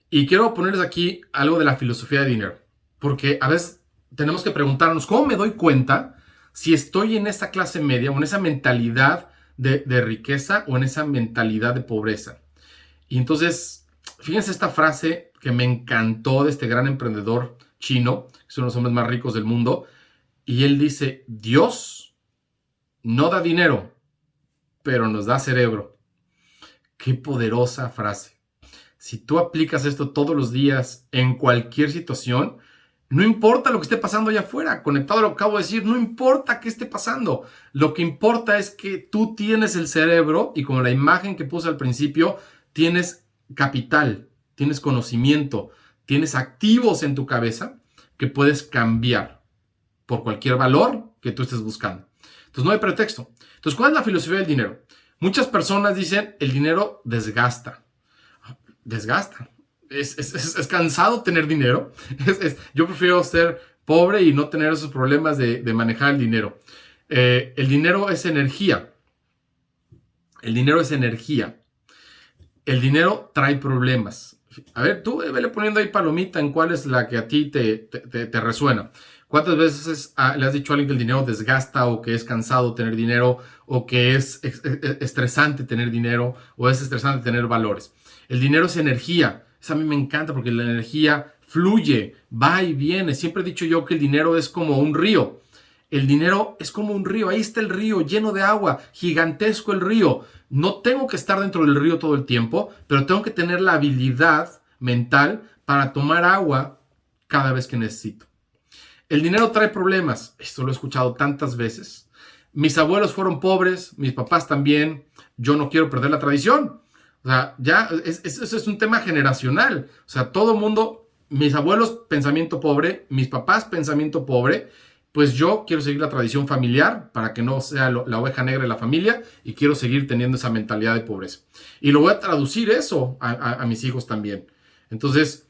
Y quiero ponerles aquí algo de la filosofía de dinero. Porque a veces tenemos que preguntarnos, ¿cómo me doy cuenta si estoy en esa clase media o en esa mentalidad de riqueza o en esa mentalidad de pobreza? Y entonces, fíjense esta frase que me encantó de este gran emprendedor chino, que es uno de los hombres más ricos del mundo. Y él dice, Dios no da dinero, pero nos da cerebro. Qué poderosa frase. Si tú aplicas esto todos los días en cualquier situación, no importa lo que esté pasando allá afuera, conectado a lo que acabo de decir, no importa qué esté pasando. Lo que importa es que tú tienes el cerebro y como la imagen que puse al principio, tienes capital, tienes conocimiento, tienes activos en tu cabeza que puedes cambiar por cualquier valor que tú estés buscando. Entonces no hay pretexto. Entonces, ¿cuál es la filosofía del dinero? Muchas personas dicen, el dinero desgasta. Desgasta. Es cansado tener dinero. Yo prefiero ser pobre y no tener esos problemas de manejar el dinero. El dinero es energía. El dinero es energía. El dinero trae problemas. A ver, tú vele poniendo ahí palomita en cuál es la que a ti te resuena. ¿Cuántas veces le has dicho a alguien que el dinero desgasta o que es cansado tener dinero o que es estresante tener dinero o es estresante tener valores? El dinero es energía. Eso a mí me encanta porque la energía fluye, va y viene. Siempre he dicho yo que el dinero es como un río. El dinero es como un río. Ahí está el río lleno de agua, gigantesco el río. No tengo que estar dentro del río todo el tiempo, pero tengo que tener la habilidad mental para tomar agua cada vez que necesito. El dinero trae problemas. Esto lo he escuchado tantas veces. Mis abuelos fueron pobres, mis papás también. Yo no quiero perder la tradición. O sea, ya es un tema generacional. O sea, todo el mundo, mis abuelos, pensamiento pobre, mis papás, pensamiento pobre. Pues yo quiero seguir la tradición familiar para que no sea la oveja negra de la familia y quiero seguir teniendo esa mentalidad de pobreza. Y lo voy a traducir eso a mis hijos también. Entonces,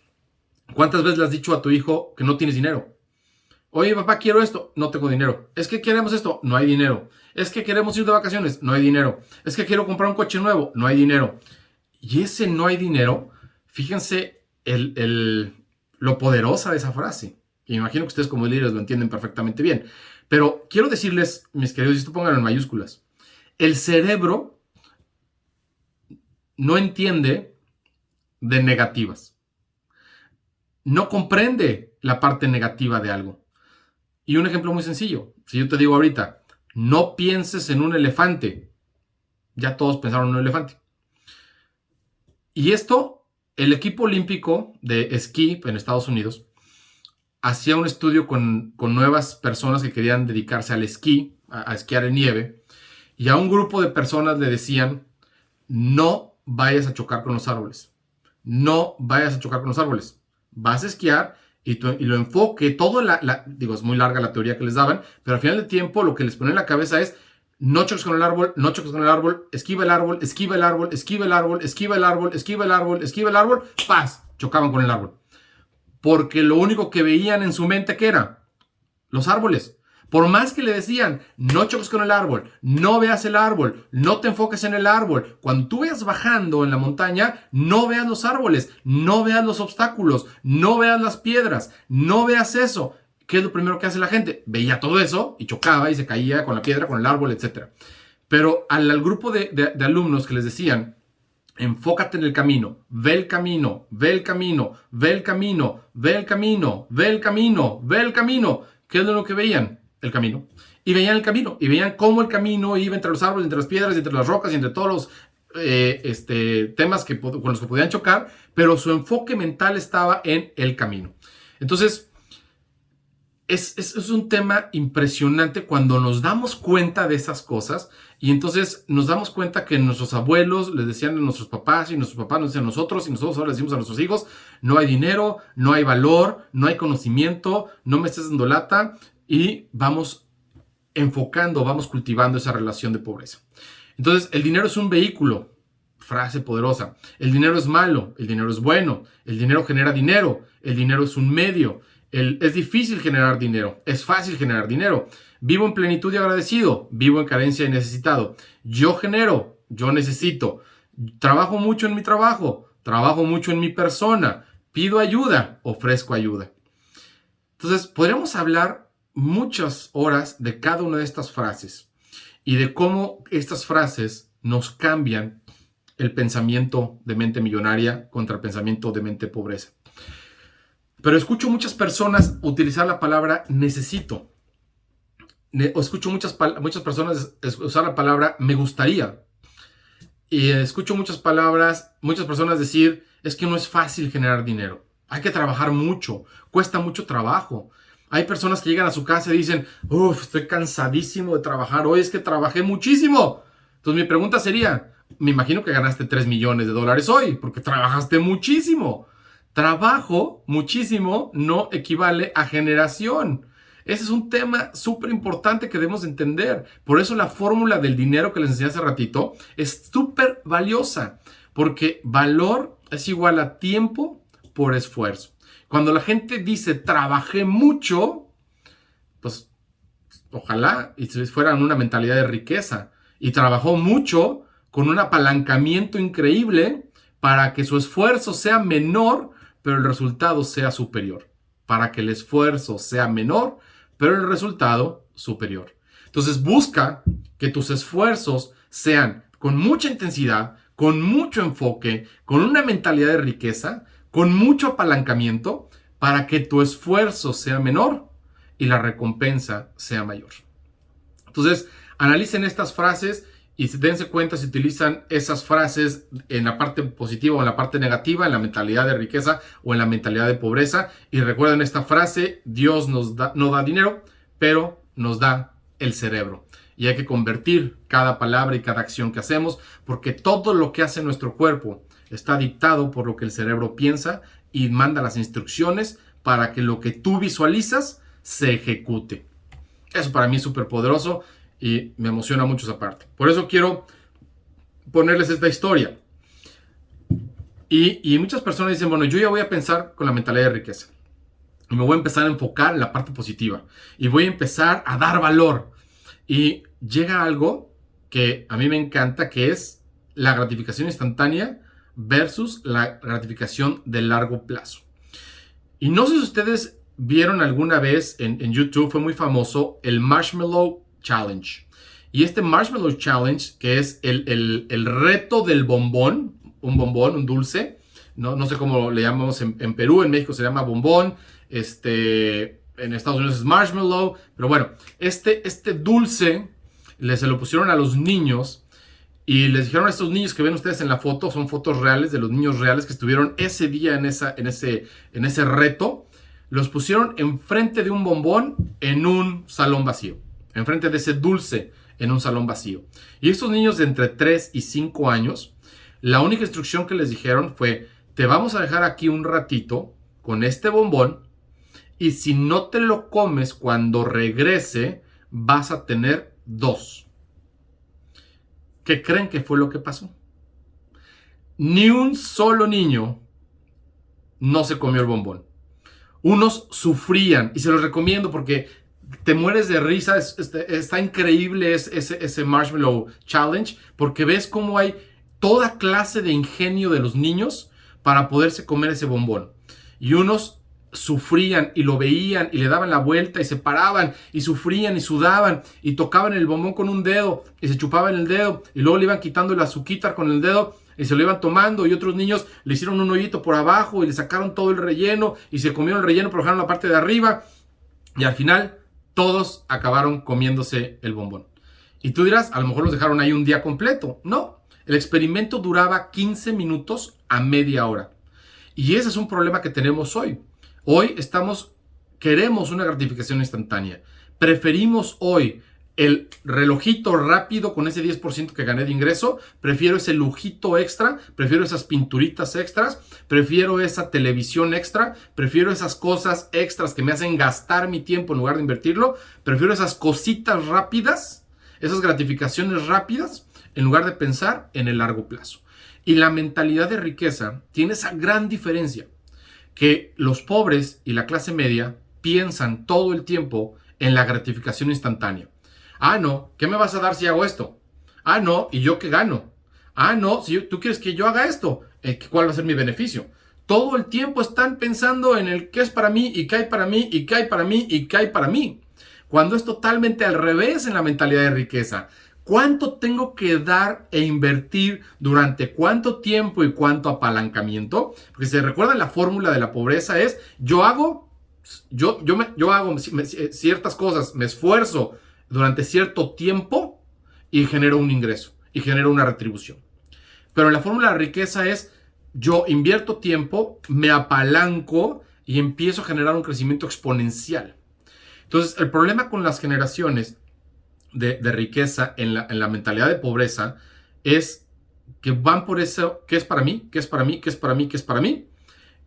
¿cuántas veces le has dicho a tu hijo que no tienes dinero? Oye, papá, quiero esto. No tengo dinero. Es que queremos esto. No hay dinero. Es que queremos ir de vacaciones. No hay dinero. Es que quiero comprar un coche nuevo. No hay dinero. Y ese no hay dinero, fíjense lo poderosa de esa frase. Y me imagino que ustedes como líderes lo entienden perfectamente bien. Pero quiero decirles, mis queridos, y esto pónganlo en mayúsculas. El cerebro no entiende de negativas. No comprende la parte negativa de algo. Y un ejemplo muy sencillo. Si yo te digo ahorita, no pienses en un elefante. Ya todos pensaron en un elefante. Y esto, el equipo olímpico de esquí en Estados Unidos hacía un estudio con nuevas personas que querían dedicarse al esquí, a esquiar en nieve. Y a un grupo de personas le decían, no vayas a chocar con los árboles. No vayas a chocar con los árboles. Vas a esquiar y lo enfoque, digo, es muy larga la teoría que les daban, pero al final del tiempo lo que les ponen en la cabeza es, no choques con el árbol, no choques con el árbol, esquiva el árbol, esquiva el árbol, esquiva el árbol, esquiva el árbol, esquiva el árbol, esquiva el árbol, ¡paz! Chocaban con el árbol. Porque lo único que veían en su mente, ¿qué era? Los árboles. Por más que le decían, no choques con el árbol, no veas el árbol, no te enfoques en el árbol. Cuando tú vayas bajando en la montaña, no veas los árboles, no veas los obstáculos, no veas las piedras, no veas eso. ¿Qué es lo primero que hace la gente? Veía todo eso y chocaba y se caía con la piedra, con el árbol, etc. Pero al grupo de alumnos que les decían, Enfócate en el camino, ve el camino, ve el camino, ve el camino, ve el camino, ve el camino, ve el camino. ¿Qué es lo que veían? El camino. Y veían el camino, y veían cómo el camino iba entre los árboles, entre las piedras, entre las rocas, y entre todos los temas con los que podían chocar, pero su enfoque mental estaba en el camino. Entonces, es un tema impresionante cuando nos damos cuenta de esas cosas, y entonces nos damos cuenta que nuestros abuelos les decían a nuestros papás, y nuestros papás nos decían a nosotros, y nosotros ahora les decimos a nuestros hijos: no hay dinero, no hay valor, no hay conocimiento, no me estés dando lata, y vamos enfocando, vamos cultivando esa relación de pobreza. Entonces, el dinero es un vehículo. Frase poderosa. El dinero es malo, el dinero es bueno, el dinero genera dinero, el dinero es un medio. Es difícil generar dinero, es fácil generar dinero. Vivo en plenitud y agradecido, vivo en carencia y necesitado. Yo genero, yo necesito. Trabajo mucho en mi trabajo, trabajo mucho en mi persona. Pido ayuda, ofrezco ayuda. Entonces, podríamos hablar muchas horas de cada una de estas frases y de cómo estas frases nos cambian el pensamiento de mente millonaria contra el pensamiento de mente pobreza. Pero escucho muchas personas utilizar la palabra necesito. O escucho muchas personas usar la palabra me gustaría. Y escucho muchas personas decir: es que no es fácil generar dinero. Hay que trabajar mucho. Cuesta mucho trabajo. Hay personas que llegan a su casa y dicen: estoy cansadísimo de trabajar. Hoy es que trabajé muchísimo. Entonces mi pregunta sería: me imagino que ganaste $3 millones hoy, porque trabajaste muchísimo. Trabajo muchísimo no equivale a generación. Ese es un tema súper importante que debemos entender. Por eso la fórmula del dinero que les enseñé hace ratito es súper valiosa, porque valor es igual a tiempo por esfuerzo. Cuando la gente dice trabajé mucho, pues ojalá y si fueran una mentalidad de riqueza, y trabajó mucho con un apalancamiento increíble para que su esfuerzo sea menor, pero el resultado sea superior. Para que el esfuerzo sea menor, pero el resultado superior. Entonces busca que tus esfuerzos sean con mucha intensidad, con mucho enfoque, con una mentalidad de riqueza, con mucho apalancamiento, para que tu esfuerzo sea menor y la recompensa sea mayor. Entonces, analicen estas frases y dense cuenta si utilizan esas frases en la parte positiva o en la parte negativa, en la mentalidad de riqueza o en la mentalidad de pobreza. Y recuerden esta frase: Dios no da dinero, pero nos da el cerebro. Y hay que convertir cada palabra y cada acción que hacemos, porque todo lo que hace nuestro cuerpo está dictado por lo que el cerebro piensa y manda las instrucciones para que lo que tú visualizas se ejecute. Eso para mí es súper poderoso y me emociona mucho esa parte. Por eso quiero ponerles esta historia. Y muchas personas dicen: bueno, yo ya voy a pensar con la mentalidad de riqueza. Y me voy a empezar a enfocar en la parte positiva. Y voy a empezar a dar valor. Y llega algo que a mí me encanta, que es la gratificación instantánea versus la gratificación de largo plazo. Y no sé si ustedes vieron alguna vez en YouTube, fue muy famoso, el Marshmallow Challenge. Y este Marshmallow Challenge, que es el reto del bombón, un dulce, no sé cómo le llamamos en Perú, en México se llama bombón, en Estados Unidos es marshmallow, pero bueno, este dulce se lo pusieron a los niños y les dijeron a estos niños que ven ustedes en la foto, son fotos reales de los niños reales que estuvieron ese día en ese reto. Los pusieron enfrente de un bombón en un salón vacío, enfrente de ese dulce en un salón vacío. Y estos niños de entre 3 y 5 años, la única instrucción que les dijeron fue: te vamos a dejar aquí un ratito con este bombón, y si no te lo comes cuando regrese, vas a tener 2. ¿Qué creen que fue lo que pasó? Ni un solo niño no se comió el bombón. Unos sufrían, y se los recomiendo porque te mueres de risa. Está increíble ese Marshmallow Challenge, porque ves cómo hay toda clase de ingenio de los niños para poderse comer ese bombón. Y unos sufrían y lo veían y le daban la vuelta y se paraban y sufrían y sudaban y tocaban el bombón con un dedo y se chupaban el dedo y luego le iban quitando el azuquitar con el dedo y se lo iban tomando, y otros niños le hicieron un hoyito por abajo y le sacaron todo el relleno y se comieron el relleno pero dejaron la parte de arriba, y al final todos acabaron comiéndose el bombón. Y tú dirás, a lo mejor los dejaron ahí un día completo. No, el experimento duraba 15 minutos a media hora. Y ese es un problema que tenemos hoy. Hoy queremos una gratificación instantánea. Preferimos hoy el relojito rápido con ese 10% que gané de ingreso. Prefiero ese lujito extra. Prefiero esas pinturitas extras. Prefiero esa televisión extra. Prefiero esas cosas extras que me hacen gastar mi tiempo en lugar de invertirlo. Prefiero esas cositas rápidas, esas gratificaciones rápidas, en lugar de pensar en el largo plazo. Y la mentalidad de riqueza tiene esa gran diferencia, que los pobres y la clase media piensan todo el tiempo en la gratificación instantánea. Ah, no, ¿qué me vas a dar si hago esto? Ah, no, ¿y yo qué gano? Ah, no, si tú quieres que yo haga esto, ¿cuál va a ser mi beneficio? Todo el tiempo están pensando en el qué es para mí y qué hay para mí y qué hay para mí y qué hay para mí. Cuando es totalmente al revés en la mentalidad de riqueza. ¿Cuánto tengo que dar e invertir durante cuánto tiempo y cuánto apalancamiento? Porque si se recuerdan, la fórmula de la pobreza es yo hago ciertas cosas, me esfuerzo durante cierto tiempo y genero un ingreso y genero una retribución. Pero la fórmula de la riqueza es yo invierto tiempo, me apalanco y empiezo a generar un crecimiento exponencial. Entonces, el problema con las generaciones de riqueza en la mentalidad de pobreza es que van por eso, ¿qué es para mí? ¿Qué es para mí? ¿Qué es para mí? ¿Qué es para mí?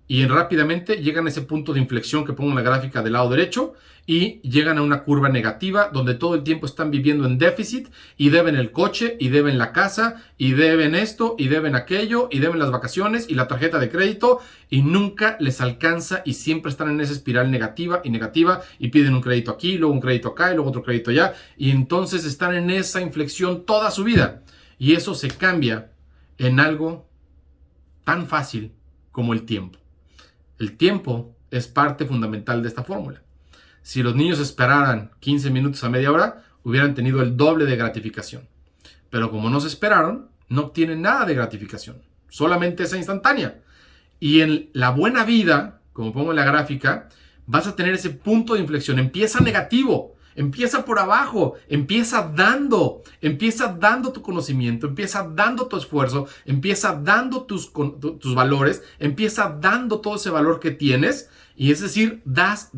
Y rápidamente llegan a ese punto de inflexión que pongo en la gráfica del lado derecho y llegan a una curva negativa donde todo el tiempo están viviendo en déficit y deben el coche y deben la casa y deben esto y deben aquello y deben las vacaciones y la tarjeta de crédito y nunca les alcanza y siempre están en esa espiral negativa y piden un crédito aquí, luego un crédito acá y luego otro crédito allá, y entonces están en esa inflexión toda su vida, y eso se cambia en algo tan fácil como el tiempo. El tiempo es parte fundamental de esta fórmula. Si los niños esperaran 15 minutos a media hora, hubieran tenido el doble de gratificación. Pero como no se esperaron, no obtienen nada de gratificación, solamente esa instantánea. Y en la buena vida, como pongo en la gráfica, vas a tener ese punto de inflexión. Empieza negativo, empieza por abajo, empieza dando tu conocimiento, empieza dando tu esfuerzo, empieza dando tus valores, empieza dando todo ese valor que tienes. Y es decir, das.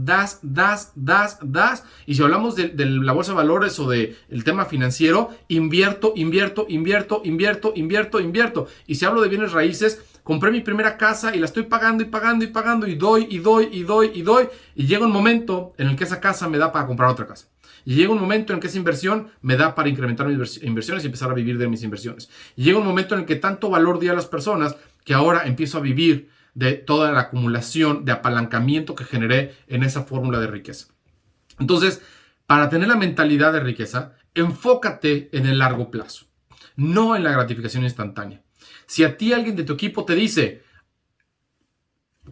Y si hablamos de la bolsa de valores o del tema financiero, invierto. Y si hablo de bienes raíces, compré mi primera casa y la estoy pagando y doy. Y llega un momento en el que esa casa me da para comprar otra casa. Y llega un momento en que esa inversión me da para incrementar mis inversiones y empezar a vivir de mis inversiones. Y llega un momento en el que tanto valor di a las personas que ahora empiezo a vivir de toda la acumulación de apalancamiento que generé en esa fórmula de riqueza. Entonces, para tener la mentalidad de riqueza, enfócate en el largo plazo, no en la gratificación instantánea. Si a ti alguien de tu equipo te dice,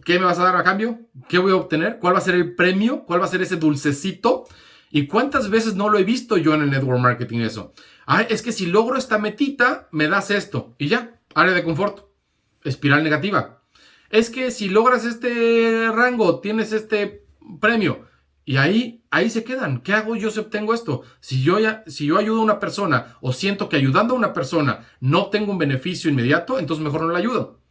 ¿qué me vas a dar a cambio? ¿Qué voy a obtener? ¿Cuál va a ser el premio? ¿Cuál va a ser ese dulcecito? ¿Y cuántas veces no lo he visto yo en el network marketing eso? Es que si logro esta metita, me das esto. Y ya, área de confort, espiral negativa. Es que si logras este rango, tienes este premio. Y ahí se quedan. ¿Qué hago yo si obtengo esto? Si yo ayudo a una persona o siento que ayudando a una persona no tengo un beneficio inmediato, entonces mejor no la ayudo.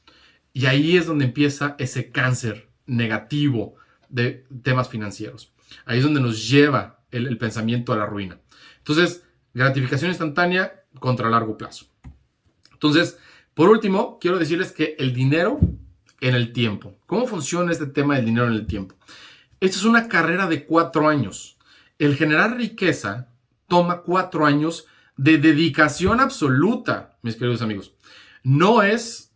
Y ahí es donde empieza ese cáncer negativo de temas financieros. Ahí es donde nos lleva el pensamiento a la ruina. Entonces, gratificación instantánea contra largo plazo. Entonces, por último, quiero decirles que el dinero en el tiempo. ¿Cómo funciona este tema del dinero en el tiempo? Esto es una carrera de 4 años. El generar riqueza toma 4 años de dedicación absoluta, mis queridos amigos. No es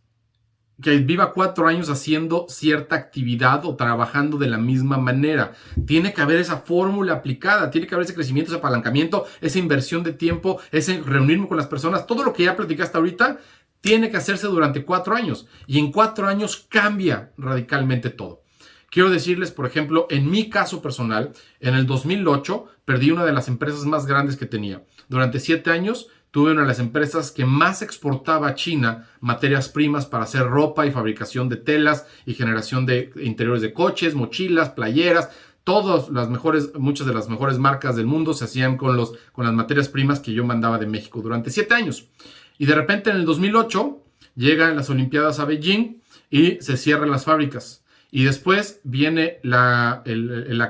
que viva 4 años haciendo cierta actividad o trabajando de la misma manera. Tiene que haber esa fórmula aplicada, tiene que haber ese crecimiento, ese apalancamiento, esa inversión de tiempo, ese reunirme con las personas. Todo lo que ya platicaste ahorita tiene que hacerse durante 4 años. Y en 4 años cambia radicalmente todo. Quiero decirles, por ejemplo, en mi caso personal, en el 2008 perdí una de las empresas más grandes que tenía. Durante 7 años tuve una de las empresas que más exportaba a China materias primas para hacer ropa y fabricación de telas y generación de interiores de coches, mochilas, playeras. Muchas de las mejores marcas del mundo se hacían con las materias primas que yo mandaba de México durante 7 años. Y de repente en el 2008 llegan las Olimpiadas a Beijing y se cierran las fábricas. Y después viene la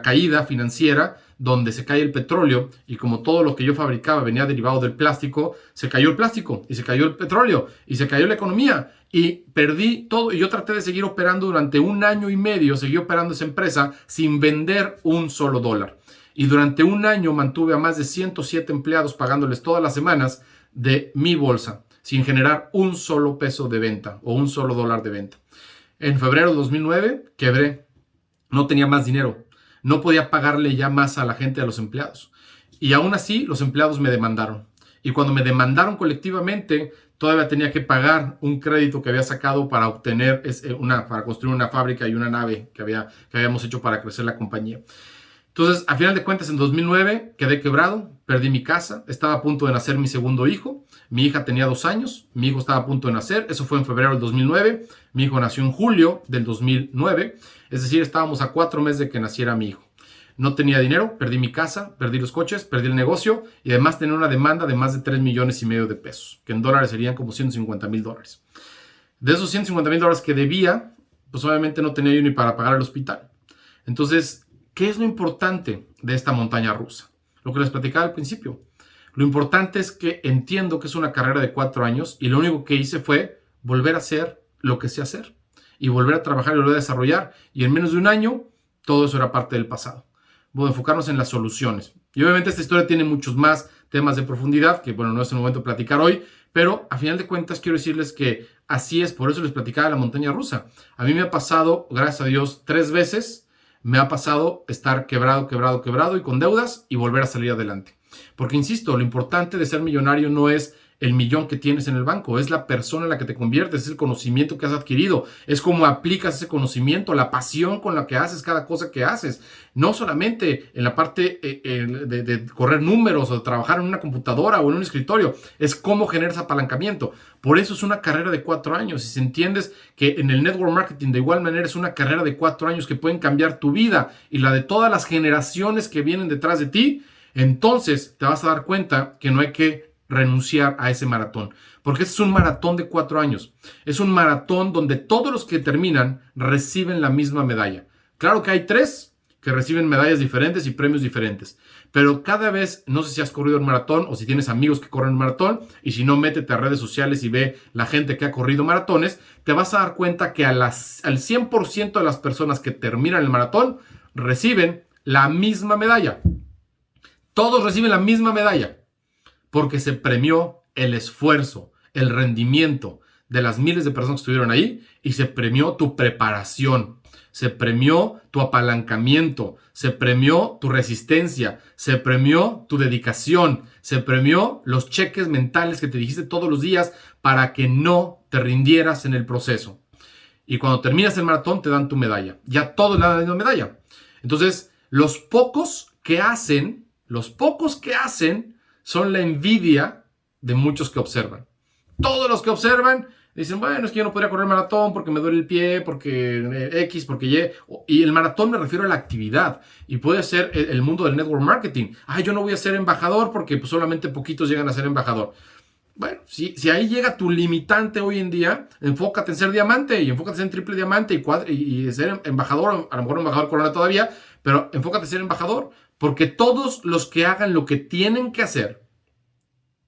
caída financiera, donde se cae el petróleo, y como todo lo que yo fabricaba venía derivado del plástico, se cayó el plástico, y se cayó el petróleo, y se cayó la economía, y perdí todo. Y yo traté de seguir operando durante 1 año y medio, seguí operando esa empresa sin vender un solo dólar. Y durante 1 año mantuve a más de 107 empleados pagándoles todas las semanas de mi bolsa, sin generar un solo peso de venta o un solo dólar de venta. En febrero de 2009 quebré, no tenía más dinero, no podía pagarle ya más a la gente, a los empleados. Y aún así los empleados me demandaron. Y cuando me demandaron colectivamente, todavía tenía que pagar un crédito que había sacado para para construir una fábrica y una nave que habíamos hecho para crecer la compañía. Entonces, a final de cuentas, en 2009 quedé quebrado, perdí mi casa, estaba a punto de nacer mi segundo hijo, mi hija tenía 2 años, mi hijo estaba a punto de nacer, eso fue en febrero del 2009, mi hijo nació en julio del 2009, es decir, estábamos a 4 meses de que naciera mi hijo. No tenía dinero, perdí mi casa, perdí los coches, perdí el negocio y además tenía una demanda de más de 3,5 millones de pesos, que en dólares serían como $150,000. De esos $150,000 que debía, pues obviamente no tenía yo ni para pagar el hospital. Entonces, ¿qué es lo importante de esta montaña rusa? Lo que les platicaba al principio. Lo importante es que entiendo que es una carrera de 4 años y lo único que hice fue volver a hacer lo que sé hacer y volver a trabajar y volver a desarrollar. Y en menos de 1 año, todo eso era parte del pasado. Voy a enfocarnos en las soluciones. Y obviamente esta historia tiene muchos más temas de profundidad que, bueno, no es el momento de platicar hoy, pero a final de cuentas quiero decirles que así es, por eso les platicaba de la montaña rusa. A mí me ha pasado, gracias a Dios, 3 veces. Me ha pasado estar quebrado y con deudas y volver a salir adelante. Porque, insisto, lo importante de ser millonario no es el millón que tienes en el banco, es la persona en la que te conviertes, es el conocimiento que has adquirido, es cómo aplicas ese conocimiento, la pasión con la que haces cada cosa que haces. No solamente en la parte de correr números o de trabajar en una computadora o en un escritorio, es cómo generas apalancamiento. Por eso es una carrera de 4 años. Y si entiendes que en el network marketing de igual manera es una carrera de 4 años que pueden cambiar tu vida y la de todas las generaciones que vienen detrás de ti, entonces te vas a dar cuenta que no hay que renunciar a ese maratón. Porque es un maratón de 4 años. Es un maratón donde todos los que terminan reciben la misma medalla. Claro que hay 3 que reciben medallas diferentes y premios diferentes. Pero cada vez, no sé si has corrido el maratón o si tienes amigos que corren el maratón, y si no, métete a redes sociales y ve la gente que ha corrido maratones, te vas a dar cuenta que al 100% de las personas que terminan el maratón reciben la misma medalla. Todos reciben la misma medalla porque se premió el esfuerzo, el rendimiento de las miles de personas que estuvieron ahí y se premió tu preparación. Se premió tu apalancamiento, se premió tu resistencia, se premió tu dedicación, se premió los cheques mentales que te dijiste todos los días para que no te rindieras en el proceso. Y cuando terminas el maratón te dan tu medalla. Ya todos le dan la misma medalla. Entonces, los pocos que hacen son la envidia de muchos que observan. Todos los que observan dicen, bueno, es que yo no podría correr maratón porque me duele el pie, porque X, porque Y. Y el maratón me refiero a la actividad. Y puede ser el mundo del network marketing. Yo no voy a ser embajador porque pues, solamente poquitos llegan a ser embajador. Bueno, si ahí llega tu limitante hoy en día, enfócate en ser diamante y enfócate en triple diamante y ser embajador, a lo mejor embajador corona todavía, pero enfócate en ser embajador. Porque todos los que hagan lo que tienen que hacer,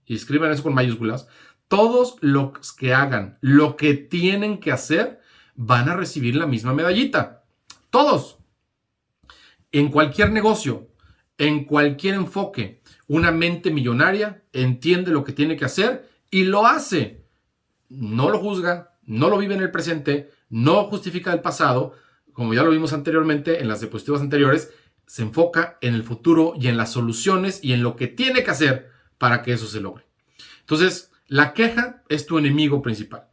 y escriban eso con mayúsculas, todos los que hagan lo que tienen que hacer van a recibir la misma medallita. Todos. En cualquier negocio, en cualquier enfoque, una mente millonaria entiende lo que tiene que hacer y lo hace. No lo juzga, no lo vive en el presente, no justifica el pasado. Como ya lo vimos anteriormente en las diapositivas anteriores, se enfoca en el futuro y en las soluciones y en lo que tiene que hacer para que eso se logre. Entonces, la queja es tu enemigo principal.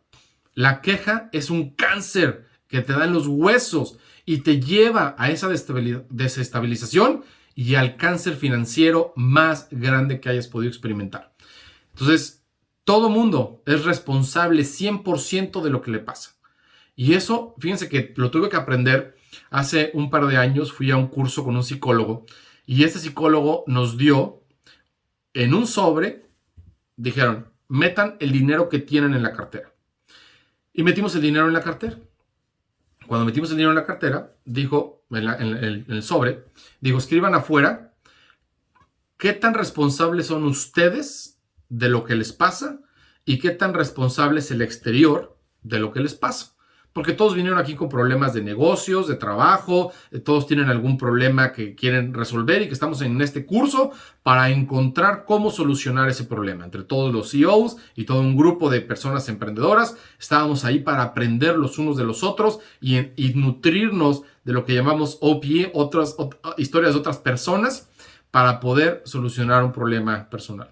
La queja es un cáncer que te da en los huesos y te lleva a esa desestabilización y al cáncer financiero más grande que hayas podido experimentar. Entonces, todo mundo es responsable 100% de lo que le pasa. Y eso, fíjense que lo tuve que aprender hace un par de años. Fui a un curso con un psicólogo y este psicólogo nos dio en un sobre, dijeron, metan el dinero que tienen en la cartera. Y metimos el dinero en la cartera. Cuando metimos el dinero en la cartera, dijo, en el sobre, dijo, escriban afuera qué tan responsables son ustedes de lo que les pasa y qué tan responsable es el exterior de lo que les pasa. Porque todos vinieron aquí con problemas de negocios, de trabajo, todos tienen algún problema que quieren resolver y que estamos en este curso para encontrar cómo solucionar ese problema. Entre todos los CEOs y todo un grupo de personas emprendedoras, estábamos ahí para aprender los unos de los otros y nutrirnos de lo que llamamos OPE, otras historias de otras personas, para poder solucionar un problema personal.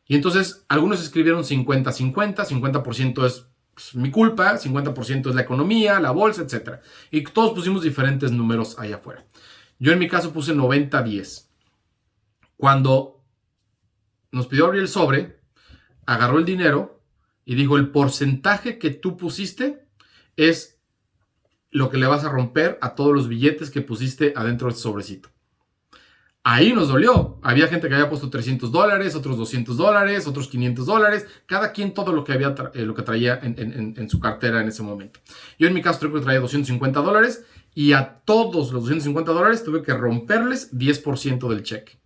Y entonces algunos escribieron 50-50, 50% es mi culpa, 50% es la economía, la bolsa, etc. Y todos pusimos diferentes números allá afuera. Yo en mi caso puse 90-10. Cuando nos pidió abrir el sobre, agarró el dinero y dijo, el porcentaje que tú pusiste es lo que le vas a romper a todos los billetes que pusiste adentro del sobrecito. Ahí nos dolió. Había gente que había puesto $300, otros $200, otros $500. Cada quien todo lo que había lo que traía en su cartera en ese momento. Yo en mi caso creo que traía $250 y a todos los $250 tuve que romperles 10% del cheque.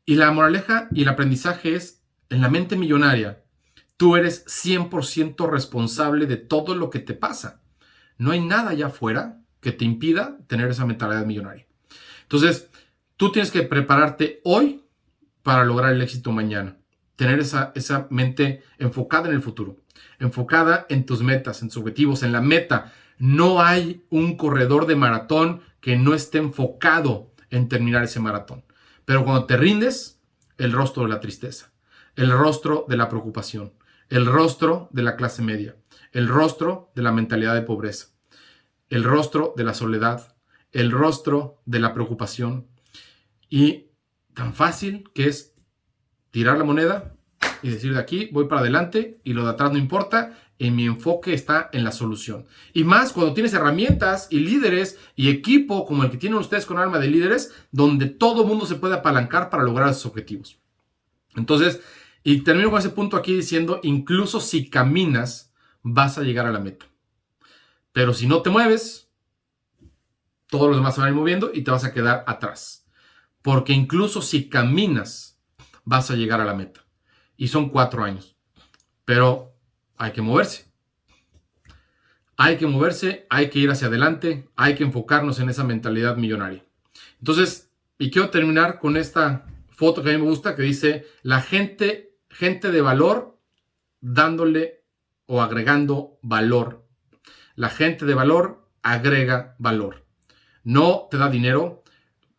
Y la moraleja y el aprendizaje es, en la mente millonaria, tú eres 100% responsable de todo lo que te pasa. No hay nada allá afuera que te impida tener esa mentalidad millonaria. Entonces, tú tienes que prepararte hoy para lograr el éxito mañana. Tener esa mente enfocada en el futuro, enfocada en tus metas, en tus objetivos, en la meta. No hay un corredor de maratón que no esté enfocado en terminar ese maratón. Pero cuando te rindes, el rostro de la tristeza, el rostro de la preocupación, el rostro de la clase media, el rostro de la mentalidad de pobreza, el rostro de la soledad, el rostro de la preocupación. Y tan fácil que es tirar la moneda y decir, de aquí voy para adelante y lo de atrás no importa, y mi enfoque está en la solución. Y más cuando tienes herramientas y líderes y equipo como el que tienen ustedes con Alma de Líderes, donde todo mundo se puede apalancar para lograr esos objetivos. Entonces, y termino con ese punto aquí diciendo, incluso si caminas, vas a llegar a la meta. Pero si no te mueves, todos los demás se van a ir moviendo y te vas a quedar atrás. Porque incluso si caminas, vas a llegar a la meta. Y son 4 años. Pero hay que moverse. Hay que moverse, hay que ir hacia adelante, hay que enfocarnos en esa mentalidad millonaria. Entonces, y quiero terminar con esta foto que a mí me gusta, que dice, la gente de valor dándole o agregando valor. La gente de valor agrega valor. No te da dinero,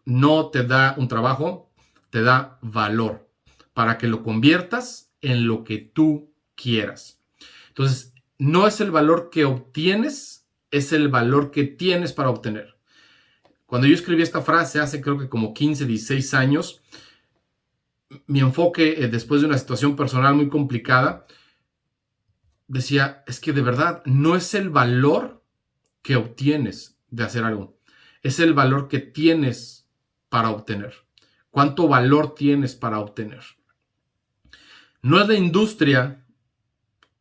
no te da un trabajo, te da valor para que lo conviertas en lo que tú quieras. Entonces, no es el valor que obtienes, es el valor que tienes para obtener. Cuando yo escribí esta frase hace creo que como 15, 16 años, mi enfoque después de una situación personal muy complicada, decía, es que de verdad no es el valor que obtienes de hacer algo, es el valor que tienes para obtener. ¿Cuánto valor tienes para obtener? No es la industria,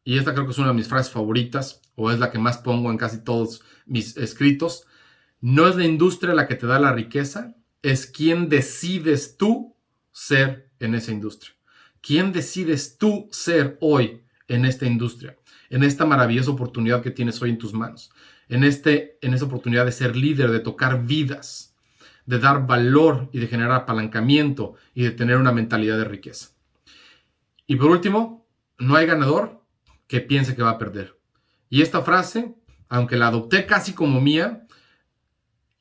y esta creo que es una de mis frases favoritas, o es la que más pongo en casi todos mis escritos, no es la industria la que te da la riqueza, es quién decides tú ser en esa industria. ¿Quién decides tú ser hoy en esta industria? En esta maravillosa oportunidad que tienes hoy en tus manos. En esa oportunidad de ser líder, de tocar vidas, de dar valor y de generar apalancamiento y de tener una mentalidad de riqueza. Y por último, no hay ganador que piense que va a perder. Y esta frase, aunque la adopté casi como mía,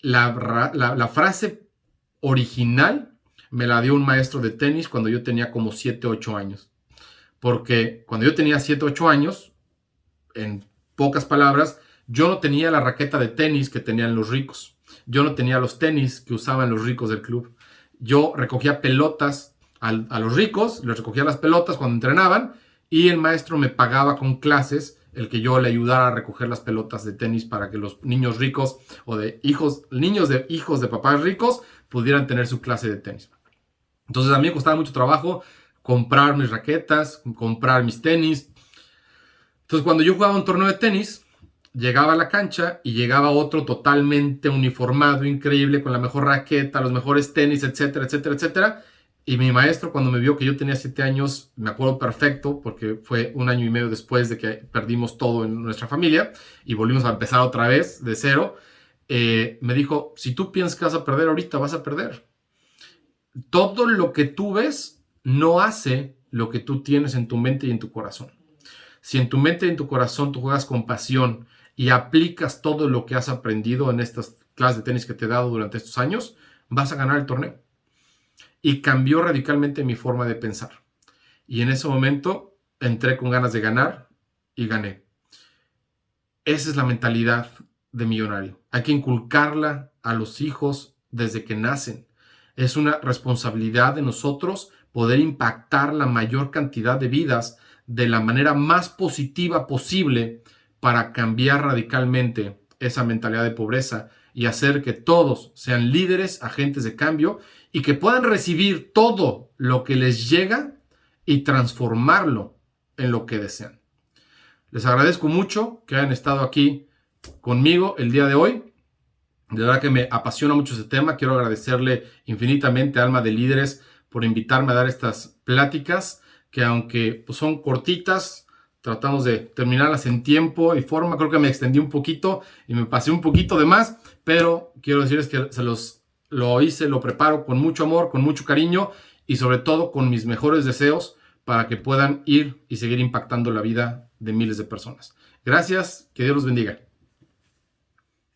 la frase original me la dio un maestro de tenis cuando yo tenía como 7, 8 años. Porque cuando yo tenía 7, 8 años, en pocas palabras, Yo no tenía la raqueta de tenis que tenían los ricos. Yo no tenía los tenis que usaban los ricos del club. Yo recogía pelotas a los ricos, les recogía las pelotas cuando entrenaban y el maestro me pagaba con clases el que yo le ayudara a recoger las pelotas de tenis para que los niños ricos o de hijos, niños de hijos de papás ricos pudieran tener su clase de tenis. Entonces a mí me costaba mucho trabajo comprar mis raquetas, comprar mis tenis. Entonces cuando yo jugaba un torneo de tenis, llegaba a la cancha y llegaba otro totalmente uniformado, increíble, con la mejor raqueta, los mejores tenis, etcétera, etcétera, etcétera. Y mi maestro, cuando me vio que yo tenía 7 años, me acuerdo perfecto, porque fue 1 año y medio después de que perdimos todo en nuestra familia y volvimos a empezar otra vez de cero, me dijo, si tú piensas que vas a perder ahorita, vas a perder. Todo lo que tú ves no hace lo que tú tienes en tu mente y en tu corazón. Si en tu mente y en tu corazón tú juegas con pasión y aplicas todo lo que has aprendido en estas clases de tenis que te he dado durante estos años, vas a ganar el torneo. Y cambió radicalmente mi forma de pensar. Y en ese momento entré con ganas de ganar y gané. Esa es la mentalidad de millonario. Hay que inculcarla a los hijos desde que nacen. Es una responsabilidad de nosotros poder impactar la mayor cantidad de vidas de la manera más positiva posible para cambiar radicalmente esa mentalidad de pobreza y hacer que todos sean líderes, agentes de cambio y que puedan recibir todo lo que les llega y transformarlo en lo que desean. Les agradezco mucho que hayan estado aquí conmigo el día de hoy. De verdad que me apasiona mucho este tema. Quiero agradecerle infinitamente a Alma de Líderes por invitarme a dar estas pláticas que aunque pues, son cortitas, tratamos de terminarlas en tiempo y forma. Creo que me extendí un poquito y me pasé un poquito de más, pero quiero decirles que lo hice, lo preparo con mucho amor, con mucho cariño y sobre todo con mis mejores deseos para que puedan ir y seguir impactando la vida de miles de personas. Gracias, que Dios los bendiga.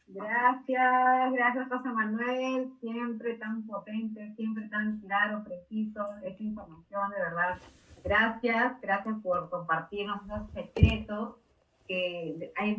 Gracias José Manuel, siempre tan potente, siempre tan claro, preciso, esta información, de verdad. Gracias por compartirnos esos secretos que hay